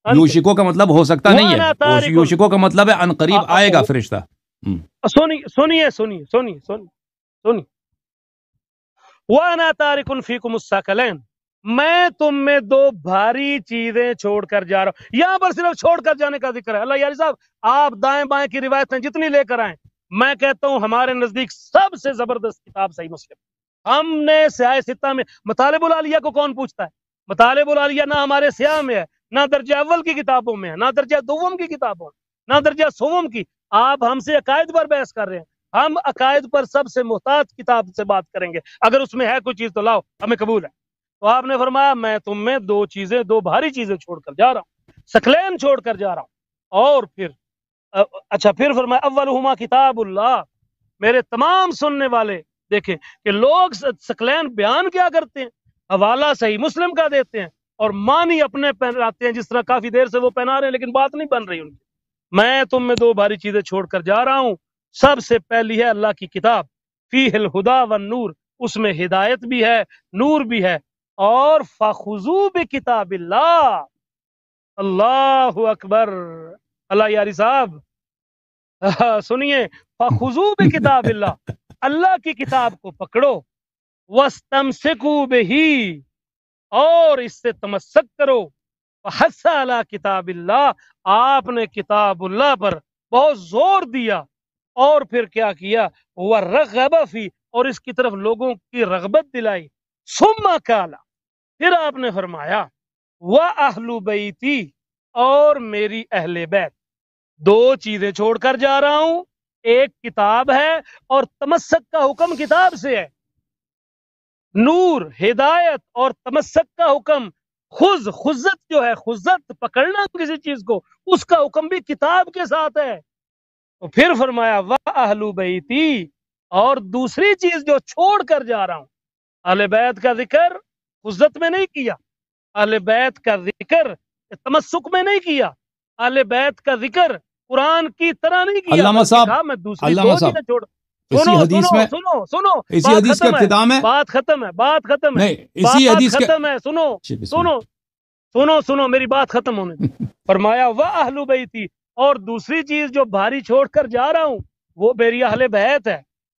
[SPEAKER 1] یوشکو کا مطلب ہو سکتا نہیں ہے، یوشکو کا مطلب ہے ان قریب آئے گا فرشتہ۔
[SPEAKER 2] سنیے وَأَنَا تَارِكٌ فِيكُمُ الثَّقَلَيْنِ، میں تم میں دو بھاری چیزیں چھوڑ کر جا رہا ہوں، یہاں پر صرف چھوڑ کر جانے کا ذکر ہے۔ اللہ یاری صاحب آپ دائیں بائیں کی روایتیں جتنی لے کر آئیں، میں کہتا ہوں ہمارے نزدیک سب سے زبردست کتاب صحیح مسلم، ہم نے سیاہ ستہ میں مطالب العالیہ کو کون پوچھتا ہے؟ مطالب العالیہ نہ ہمارے سیاہ میں ہے، نہ درجہ اول کی کتابوں میں ہے، نہ درجہ دوم کی کتابوں میں، نہ درجہ سوم کی۔ آپ ہم سے عقائد پر بحث کر رہے ہیں، ہم عقائد پر سب سے محتاط کتاب سے بات کریں گے، اگر اس میں ہے کوئی چیز تو لاؤ، ہمیں قبول ہے۔ تو آپ نے فرمایا میں تم میں دو بھاری چیزیں چھوڑ کر جا رہا ہوں، ثقلین چھوڑ کر جا رہا ہوں، اور پھر اچھا پھر فرمایا اولہما کتاب اللہ، میرے تمام سننے والے دیکھیں کہ لوگ ثقلین بیان کیا کرتے ہیں، حوالہ صحیح مسلم کا دیتے ہیں اور معنی اپنے پہناتے ہیں، جس طرح کافی دیر سے وہ پہنا رہے ہیں لیکن بات نہیں بن رہی ان کی۔ میں تم میں دو بھاری چیزیں چھوڑ کر جا رہا ہوں، سب سے پہلی ہے اللہ کی کتاب، فیہ الہدی والنور، اس میں ہدایت بھی ہے نور بھی ہے، اور فخذوا بکتاب اللہ، اللہ اکبر، اللہ یاری صاحب سنیے، فخذوا بکتاب اللہ، اللہ کی کتاب کو پکڑو، واستمسکوا بہ، اور اس سے تمسک کرو، وحث علی کتاب اللہ، آپ نے کتاب اللہ پر بہت زور دیا، اور پھر کیا کیا، وَرَغَبَ فِي، اور اس کی طرف لوگوں کی رغبت دلائی، ثم قال، پھر آپ نے فرمایا وَأَهْلُ بَيْتِي، اور میری اہل بیت، دو چیزیں چھوڑ کر جا رہا ہوں، ایک کتاب ہے اور تمسک کا حکم کتاب سے ہے، نور ہدایت اور تمسک کا حکم، خزت جو ہے، خزت پکڑنا کسی چیز کو، اس کا حکم بھی کتاب کے ساتھ ہے۔ تو پھر فرمایا وَأَهْلُ بَيْتِي، اور دوسری چیز جو چھوڑ کر جا رہا ہوں، اہل بیت کا ذکر خزت میں نہیں کیا، اہل بیت کا ذکر تمسک میں نہیں کیا، اہل بیت کا ذکر قرآن کی طرح نہیں کیا،
[SPEAKER 1] علامہ صاحب،
[SPEAKER 2] میں دوسری دو چیزیں چھوڑ، اسی حدیث میں، سنو
[SPEAKER 1] اسی حدیث کے ابتدا میں،
[SPEAKER 2] بات ختم ہے،
[SPEAKER 1] اسی حدیث کے
[SPEAKER 2] ختم ہے، سنو میری بات ختم ہونے دیں۔ فرمایا وَأَهْلُ بَيْتِي، اور دوسری چیز جو بھاری چھوڑ کر جا رہا ہوں وہ میری اہل بیت ہے،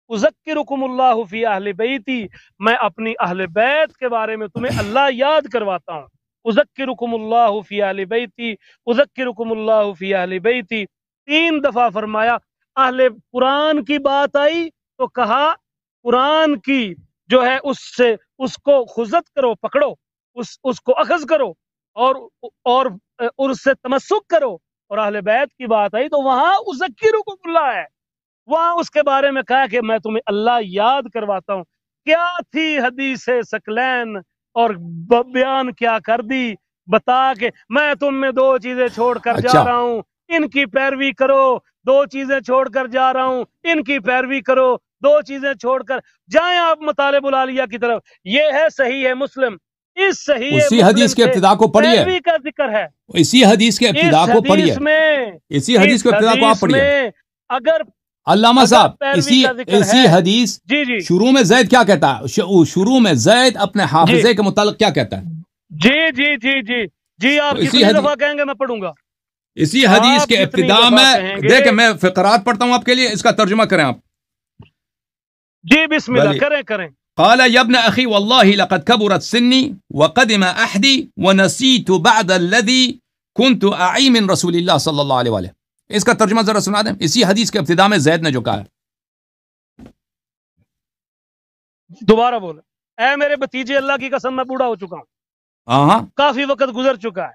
[SPEAKER 2] اذکرکم اللہ فی اہل بیتی، میں اپنی اہل بیت کے بارے میں تمہیں اللہ یاد کرواتا ہوں، اذکرکم اللہ فی اہل بیتی، اذکرکم اللہ فی اہل بیتی، 3 دفعہ فرمایا۔ اہل قرآن کی بات آئی تو کہا قرآن کی جو ہے اس کو خزت کرو، پکڑو، اس کو اخذ کرو، اور اس سے تمسک کرو، اور اہل بیت کی بات آئی تو وہاں اذکرکم اللہ ہے، وہاں اس کے بارے میں کہا کہ میں تمہیں اللہ یاد کرواتا ہوں۔ کیا تھی حدیث ثقلین، اور بیان کیا کر دی، بتا کہ میں تم میں دو چیزیں چھوڑ کر جا رہا ہوں، ان کی پیروی کرو، دو چیزیں چھوڑ کر جا رہا ہوں، ان کی پیروی کرو، دو چیزیں چھوڑ کر جائیں آپ مطالب العالیہ کی طرف، یہ ہے صحیح ہے مسلم، اس صحیح
[SPEAKER 1] اسی حدیث کے ابتدا کو پڑھیے،
[SPEAKER 2] پیروی کا ذکر ہے،
[SPEAKER 1] اسی حدیث کے ابتدا کو پڑھیے، اسی حدیث کے ابتدا کو آپ پڑھیے۔
[SPEAKER 2] اگر
[SPEAKER 1] علامہ صاحب اسی حدیث شروع میں زید کیا کہتا ہے؟ شروع میں زید اپنے حافظے کے متعلق کیا کہتا ہے؟
[SPEAKER 2] جی آپ کتنی دفعہ کہیں گے میں پڑھوں گا؟
[SPEAKER 1] اسی حدیث کے ابتدا میں دیکھیں میں فقرات پڑھتا ہوں آپ کے لیے، اس کا ترجمہ کریں آپ۔
[SPEAKER 2] جی بسم اللہ کریں۔
[SPEAKER 1] قال يا ابن اخي والله لقد كبرت سني وقدم احدي ونسيت بعد الذي كنت اعي من رسول الله صلی اللہ علیہ وآلہ۔ اس کا ترجمہ ذرا سنا دیں، اسی حدیث کے ابتدا میں زید نے جو کہا ہے۔
[SPEAKER 2] دوبارہ بولے، اے میرے بھتیجے اللہ کی قسم میں بوڑھا ہو چکا ہوں، کافی وقت گزر چکا ہے،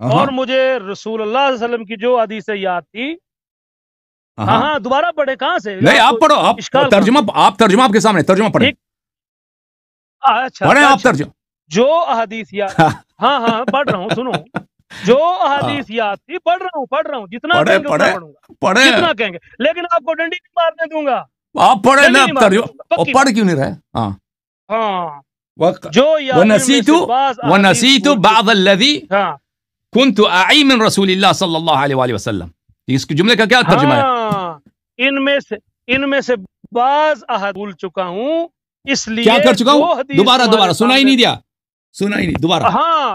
[SPEAKER 2] اور مجھے رسول اللہ صلی اللہ علیہ وسلم کی جو حدیث یاد تھی۔ ہاں دوبارہ پڑھے، کہاں سے؟
[SPEAKER 1] نہیں آپ پڑھو، آپ ترجمہ آپ کے سامنے ترجمہ پڑھیں۔
[SPEAKER 2] اچھا
[SPEAKER 1] آپ ترجمہ
[SPEAKER 2] جو احادیث یاد، ہاں پڑھ رہا ہوں، سنو، جو احادیث یاد تھی پڑھ رہا ہوں جتنا کہیں گے پڑھوں گا، جتنا کہیں گے، لیکن آپ کو ڈنڈی نہیں مارنے دوں گا۔
[SPEAKER 1] آپ پڑھیں نا ترجمہ، پڑھ کیوں نہیں رہے؟
[SPEAKER 2] ہاں جو
[SPEAKER 1] ونسیت بعض الذی كنت اعی من رسول اللہ صلی اللہ علیہ وآلہ وسلم۔ اس جملے کا کیا ترجمہ ہے؟
[SPEAKER 2] ان میں سے بعض احادیث بھول چکا ہوں، اس لیے
[SPEAKER 1] کیا کر چکا ہوں؟ دوبارہ سنا ہی نہیں دیا، سنا ہی نہیں دوبارہ۔
[SPEAKER 2] ہاں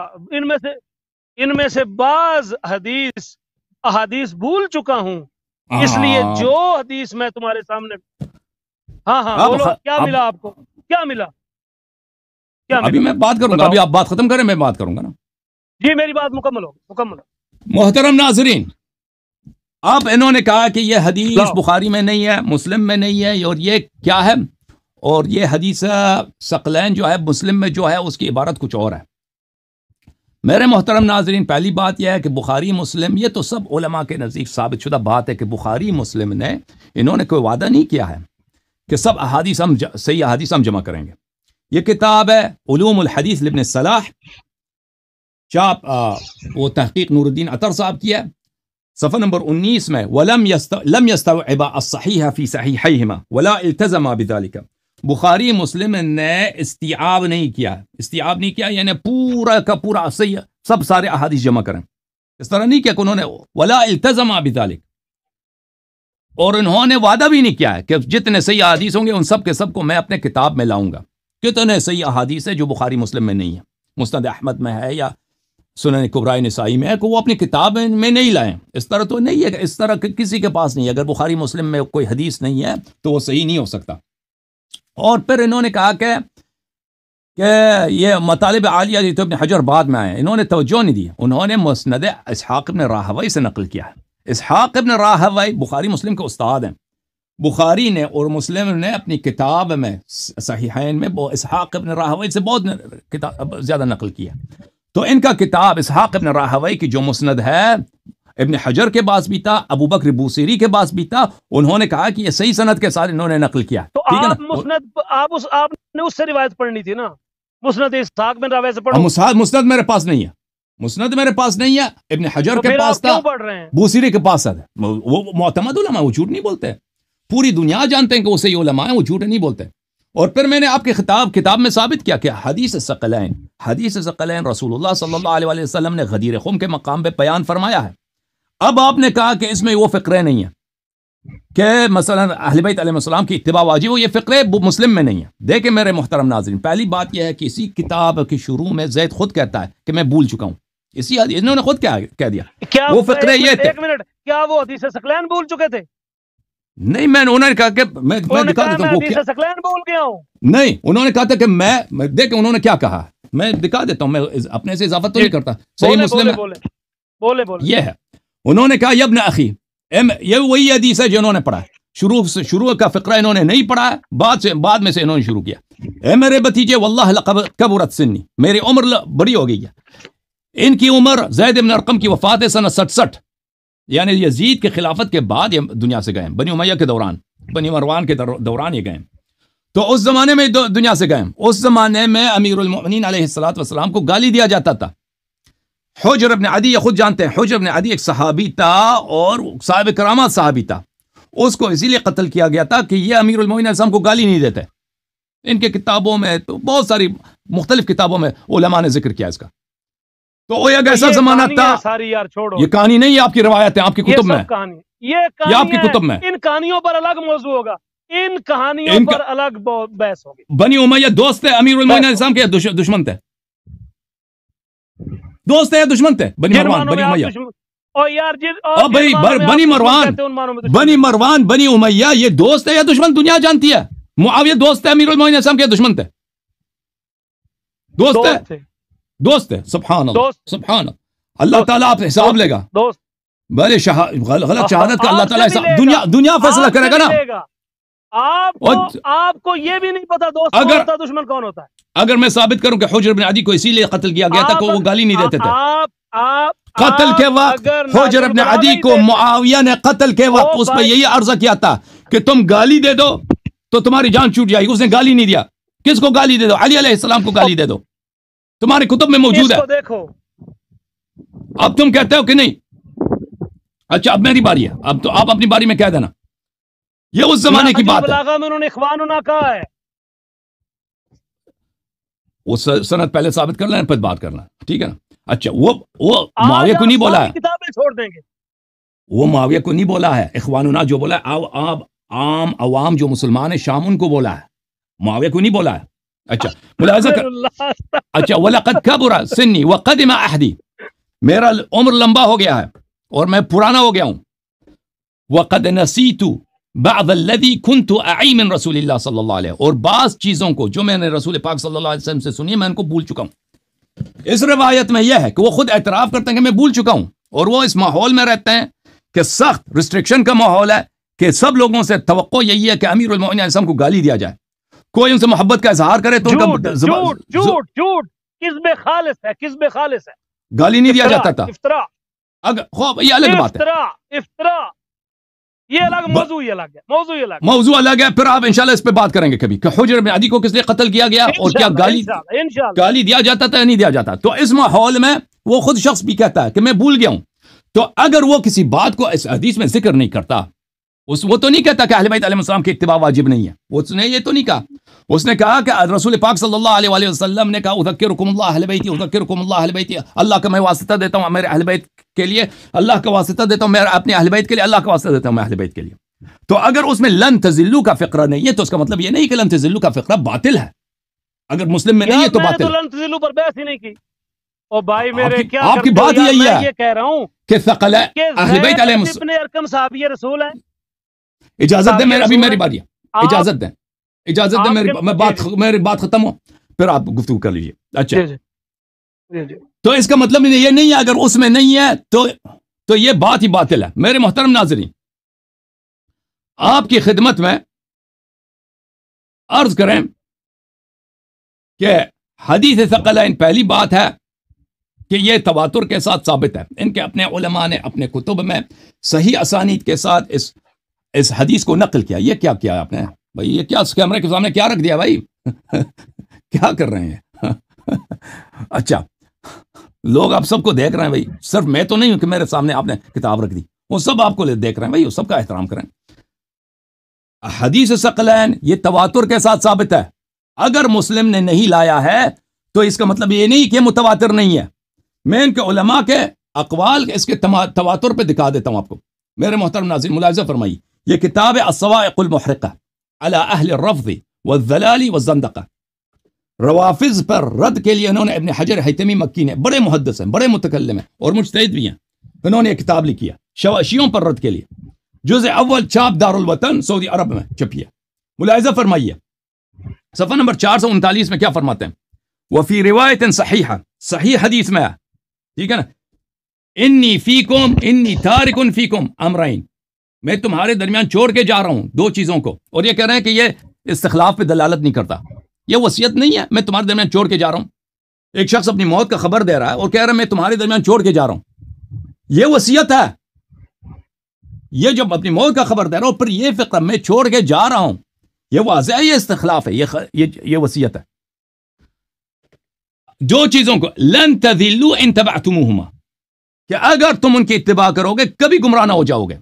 [SPEAKER 2] ان میں سے بعض احادیث بھول چکا ہوں، اس لیے جو حدیث میں تمہارے سامنے۔ ہاں بولو، کیا ملا آپ کو؟ کیا ملا؟
[SPEAKER 1] ابھی میں بات کروں گا، ابھی آپ بات ختم کریں، میں بات کروں گا نا۔
[SPEAKER 2] جی میری بات مکمل ہو۔
[SPEAKER 1] محترم ناظرین، اب انہوں نے کہا کہ یہ حدیث بخاری میں نہیں ہے، مسلم میں نہیں ہے، اور یہ کیا ہے؟ اور یہ حدیث ثقلین جو ہے مسلم میں جو ہے اس کی عبارت کچھ اور ہے۔ میرے محترم ناظرین، پہلی بات یہ ہے کہ بخاری مسلم، یہ تو سب علماء کے نزدیک ثابت شدہ بات ہے کہ بخاری مسلم نے، انہوں نے کوئی وعدہ نہیں کیا ہے کہ سب احادیث صحیح احادیث ہم جمع کریں گے۔ یہ کتاب ہے علوم الحدیث لابن صلاح، چاپ وہ تحقیق نور الدین عطر صاحب کی ہے، صفحہ نمبر 19 میں وَلَمْ يَسْتَوْعِبَ الصَّحِيحَ فِي صَحِيحَيْهِمَا وَلَا الْتَزَمَا بِذَلِكَ۔ بخاری مسلم نے استیعاب نہیں کیا، یعنی پورا کا پورا صحیح سب سارے احادیث جمع کریں، اس طرح نہیں کیا کہ انہوں نے وَلَا الْتَزَمَا بِذَلِكَ، اور انہوں نے وعدہ بھی نہیں کیا ہے کہ جتنے صحیح احادیث ہوں گے ان سب کے سب کو میں اپنے کتاب میں لاؤں گا۔ کتنے صحیح احادیث ہے جو بخاری مسلم میں نہیں ہے، مسند احمد میں ہے یا سنن کبرائے نسائی میں ہے، کہ وہ اپنی کتاب میں نہیں لائیں۔ اس طرح تو نہیں ہے، اس طرح کسی کے پاس نہیں ہے۔ اگر بخاری مسلم میں کوئی حدیث نہیں ہے تو وہ صحیح نہیں ہو سکتا۔ اور پھر انہوں نے کہا کہ یہ مطالب عالیہ جو ابن حجر بعد میں آئے، انہوں نے توجہ نہیں دی، انہوں نے مسند اسحاق ابن راہوی سے نقل کیا ہے۔ اسحاق ابن راہوی بخاری مسلم کے استاد ہیں، بخاری نے اور مسلم نے اپنی کتاب میں صحیحین میں اسحاق ابن راہوی سے بہت زیادہ نقل کیا۔ تو ان کا کتاب اسحاق ابن راہوی کی جو مسند ہے، ابن حجر کے پاس بھی تھا، ابو بکر بوصیری کے پاس بھی تھا، انہوں نے کہا کہ یہ صحیح سند کے ساتھ انہوں نے نقل کیا۔
[SPEAKER 2] تو آپ مسند آپ نے اس سے روایت پڑھنی تھی نا، مسند اسحاق بن راہوی سے پڑھو۔
[SPEAKER 1] مسند میرے پاس نہیں ہے، مسند میرے پاس نہیں ہے، ابن حجر کے پاس تھا، بوصیری کے پاس ہے، وہ معتمد علماء، وہ جھوٹ نہیں بولتے، پوری دنیا جانتے ہیں کہ وہ صحیح علماء ہیں، وہ جھوٹ نہیں بولتے۔ اور پھر میں نے آپ کے کتاب میں ثابت کیا کہ حدیث ثقلین رسول اللہ صلی اللہ علیہ وسلم نے غدیر خم کے مقام پہ بیان فرمایا ہے۔ اب آپ نے کہا کہ اس میں وہ فقرے نہیں ہیں کہ مثلا اہل بیت علیہ السلام کی اتباع واجب ہو، یہ فقرے مسلم میں نہیں ہیں۔ دیکھیں میرے محترم ناظرین، پہلی بات یہ ہے کہ اسی کتاب کی شروع میں زید خود کہتا ہے کہ میں بھول چکا ہوں، اسی انہوں نے خود کہہ دیا وہ فقرے یہ تھے۔
[SPEAKER 2] ایک منٹ، کیا وہ حدیث ثقلین بھول چکے تھے؟
[SPEAKER 1] نہیں، انہوں نے کہا کہ میں دکھا دیتا ہوں
[SPEAKER 2] حدیث ثقلین بھول گیا ہوں۔
[SPEAKER 1] نہیں، انہوں نے کہا تھا کہ میں دیکھیں انہوں نے کیا کہا، میں دکھا دیتا ہوں، میں اپنے سے اضافہ تو نہیں کرتا، صحیح مسلم
[SPEAKER 2] بولے
[SPEAKER 1] یہ ہے۔ انہوں نے کہا یا ابن اخی، یہ وہی حدیث ہے جو انہوں نے پڑھا ہے، شروع کا فقرہ انہوں نے نہیں پڑھا ہے، بعد میں سے انہوں نے شروع کیا۔ اے میرے بھتیجے واللہ لقد کبرت سنی، میری عمر بڑی ہو گئی ہے۔ ان کی عمر زید بن ارقم کی وفات سنہ 67، یعنی یزید کے خلافت کے بعد یہ دنیا سے گئے، بنی امیہ کے دوران، بنی مروان کے دوران یہ گئے، تو اس زمانے میں دنیا سے گئے۔ اس زمانے میں امیر المؤمنین علیہ السلام کو گالی دیا جاتا تھا۔ حجر ابن عدی، یہ خود جانتے ہیں، حجر ابن عدی ایک صحابی تھا اور صاحب کرامات صحابی تھا، اس کو اسی لیے قتل کیا گیا تھا کہ یہ امیر المؤمنین علیہ السلام کو گالی نہیں دیتے۔ ان کے کتابوں میں تو بہت ساری مختلف کتابوں میں علماء نے ذکر کیا اس کا۔ تو وہ ایک ایسا زمانہ تھا،
[SPEAKER 2] ساری یار چھوڑو،
[SPEAKER 1] یہ کہانی نہیں ہے، آپ کی روایت ہے، آپ کی کتب میں،
[SPEAKER 2] یہ
[SPEAKER 1] آپ کی کتب میں۔
[SPEAKER 2] ان کہانیوں پر الگ موضوع ہوگا، ان کہانیوں پر الگ بحث ہوگی۔
[SPEAKER 1] بنی امیہ دوست تھے امیر المؤمنین علیہ السلام کے، دشمن تھے؟ دوست ہے یا دشمن تھے بنی مروان بنی امیہ؟ بنی مروان بنی امیہ یہ دوست ہے یا دشمن؟ دنیا جانتی ہے معاویہ دوست ہے امیر المومنین اسلام کے دشمن تھے؟ دوست ہے، دوست ہے. سبحان اللہ سبحان اللہ. اللہ تعالیٰ آپ سے حساب لے گا. بھلے غلط شہادت کا اللہ تعالیٰ حساب دنیا فیصلہ کرے گا نا.
[SPEAKER 2] آپ کو یہ بھی نہیں پتا دوست کون ہوتا ہے دشمن کون ہوتا ہے.
[SPEAKER 1] اگر میں ثابت کروں کہ حجر بن عدی کو اسی لیے قتل کیا گیا تھا کہ وہ گالی نہیں دیتے تھے، قتل کے وقت حجر بن عدی کو معاویہ نے قتل کے وقت اس پہ یہی عرض کیا تھا کہ تم گالی دے دو تو تمہاری جان چھوٹ جائے گی. اس نے گالی نہیں دیا. کس کو گالی دے دو؟ علی علیہ السلام کو گالی دے دو. تمہاری کتب میں موجود ہے.
[SPEAKER 2] دیکھو
[SPEAKER 1] اب تم کہتے ہو کہ نہیں. اچھا اب میری باری ہے. اب تو آپ اپنی باری میں کہہ دینا. یہ اس زمانے کی بات ہے.
[SPEAKER 2] انہوں نے اخواننا کہا ہے.
[SPEAKER 1] وہ سند پہلے ثابت کر لینا پھر بات کرنا، ٹھیک ہے نا. اچھا وہ معاویہ کو نہیں بولا ہے.
[SPEAKER 2] کتابیں چھوڑ دیں گے.
[SPEAKER 1] وہ معاویہ کو نہیں بولا ہے. اخواننا جو بولا ہے عام عوام جو مسلمان ہیں شام ان کو بولا ہے. معاویہ کو نہیں بولا ہے. اچھا ملاحظہ کر. اچھا وَلَقَدْ كَبُرَ سِنِّي وَقَدِمَ عَهْدِي، میرا عمر لمبا ہو گیا ہے اور میں پرانا ہو گیا ہوں. وَقَدْ نَسِيتُ بَعْضَ الَّذِي كُنْتُ أَعِي مِن رسول اللہ صلی اللہ علیہ، اور بعض چیزوں کو جو میں نے رسول پاک صلی اللہ علیہ وسلم سے سنی میں ان کو بھول چکا ہوں. اس روایت میں یہ ہے کہ وہ خود اعتراف کرتے ہیں کہ میں بھول چکا ہوں، اور وہ اس ماحول میں رہتے ہیں کہ سخت ریسٹرکشن کا ماحول ہے کہ سب لوگوں سے توقع یہی ہے کہ امیر المومنین علیہ السلام کو گالی دیا جائے. کوئی ان سے محبت کا اظہار کرے تو
[SPEAKER 2] جھوٹ کذب خالص ہے. کذب خالص ہے.
[SPEAKER 1] گالی نہیں دیا جاتا تھا. یہ الگ بات ہے.
[SPEAKER 2] یہ الگ موضوع الگ ہے.
[SPEAKER 1] موضوع الگ ہے. پھر آپ انشاءاللہ اس پہ بات کریں گے کبھی کہ حجر بن عدی کو کس لیے قتل کیا گیا اور کیا گالی دیا جاتا تھا یا نہیں دیا جاتا. تو اس ماحول میں وہ خود شخص بھی کہتا ہے کہ میں بھول گیا ہوں. تو اگر وہ کسی بات کو اس حدیث میں ذکر نہیں کرتا، وہ تو نہیں کہتا کہ اہل بیت علیہ السلام کی اتباع واجب نہیں ہے. اس نے یہ تو نہیں کہا. اس نے کہا کہ رسول پاک صلی اللہ علیہ وآلہ وسلم نے کہا اذکرکم اللہ اہل بیتی، اذکرکم اللہ اہل بیتی، اللہ کا میں واسطہ دیتا ہوں میرے اہل بیت کے لیے، اللہ کا واسطہ دیتا ہوں میرے اپنے اہل بیت کے لیے، اللہ کا واسطہ دیتا ہوں میں اہل بیت کے لیے. تو اگر اس میں لن تزلو کا فقرہ نہیں ہے تو اس کا مطلب یہ نہیں کہ لن تزلو کا فقرہ باطل ہے. اگر مسلم میں نہیں ہے تو باطل.
[SPEAKER 2] لن تزلو پر بحث ہی نہیں کی. او بھائی میرے کیا
[SPEAKER 1] آپ کی بات یہی ہے.
[SPEAKER 2] یہ کہہ رہا ہوں
[SPEAKER 1] کہ ثقل اہل بیت علیہ
[SPEAKER 2] ابن ارقم صحابی رسول ہیں.
[SPEAKER 1] اجازت دیں ابھی میری باری ہے. اجازت دیں میری بات ختم ہو پھر آپ گفتگو کر لیجیے. اچھا تو اس کا مطلب یہ نہیں ہے اگر اس میں نہیں ہے تو یہ بات ہی باطل ہے. میرے محترم ناظرین، آپ کی خدمت میں عرض کریں کہ حدیث ثقلین پہلی بات ہے کہ یہ تواتر کے ساتھ ثابت ہے. ان کے اپنے علماء نے اپنے کتب میں صحیح اسانید کے ساتھ اس حدیث کو نقل کیا. یہ کیا کیا آپ نے بھائی؟ یہ کیا کیمرے کے سامنے کیا رکھ دیا بھائی؟ کیا کر رہے ہیں؟ اچھا لوگ آپ سب کو دیکھ رہے ہیں بھائی. صرف میں تو نہیں ہوں کہ میرے سامنے آپ نے کتاب رکھ دی. وہ سب آپ کو دیکھ رہے ہیں بھائی. وہ سب کا احترام کریں. حدیث ثقلین یہ تواتر کے ساتھ ثابت ہے. اگر مسلم نے نہیں لایا ہے تو اس کا مطلب یہ نہیں کہ متواتر نہیں ہے. میں ان کے علماء کے اقوال اس کے تواتر پہ دکھا دیتا ہوں آپ کو. میرے محترم ناظرین ملاحظہ فرمائیے. یہ کتاب ہے الصواعق المحرقہ علی اہل الرفض والضلال والزندقہ. روافض پر رد کے لیے انہوں نے ابن حجر حیتمی مکی نے، بڑے محدث ہیں، بڑے متکلم ہیں اور مجتہد بھی ہیں، انہوں نے ایک کتاب لکھی ہے شیعوں پر رد کے لیے. جزء اول چھاپ دارالوطن سعودی عرب میں چھپی ہے. ملاحظہ فرمائیے صفحہ نمبر 439 میں کیا فرماتے ہیں. وفی روایت صحیحہ، صحیح حدیث میں ہے، ٹھیک ہے نا، انی تارک فیکم امرین، میں تمہارے درمیان چھوڑ کے جا رہا ہوں دو چیزوں کو. اور یہ کہہ رہے ہیں کہ یہ استخلاف پہ دلالت نہیں کرتا، یہ وصیت نہیں ہے. میں تمہارے درمیان چھوڑ کے جا رہا ہوں. ایک شخص اپنی موت کا خبر دے رہا ہے اور کہہ رہا ہے میں تمہارے درمیان چھوڑ کے جا رہا ہوں. یہ وصیت ہے. یہ جب اپنی موت کا خبر دے رہا ہوں پھر یہ فقہ میں چھوڑ کے جا رہا ہوں، یہ واضح ہے، یہ استخلاف ہے، یہ وصیت ہے. دو چیزوں کو لن تذلوا ان تبعتموهما، کہ اگر تم ان کی اتباع کرو گے کبھی گمراہ نہ ہو جاؤ گے.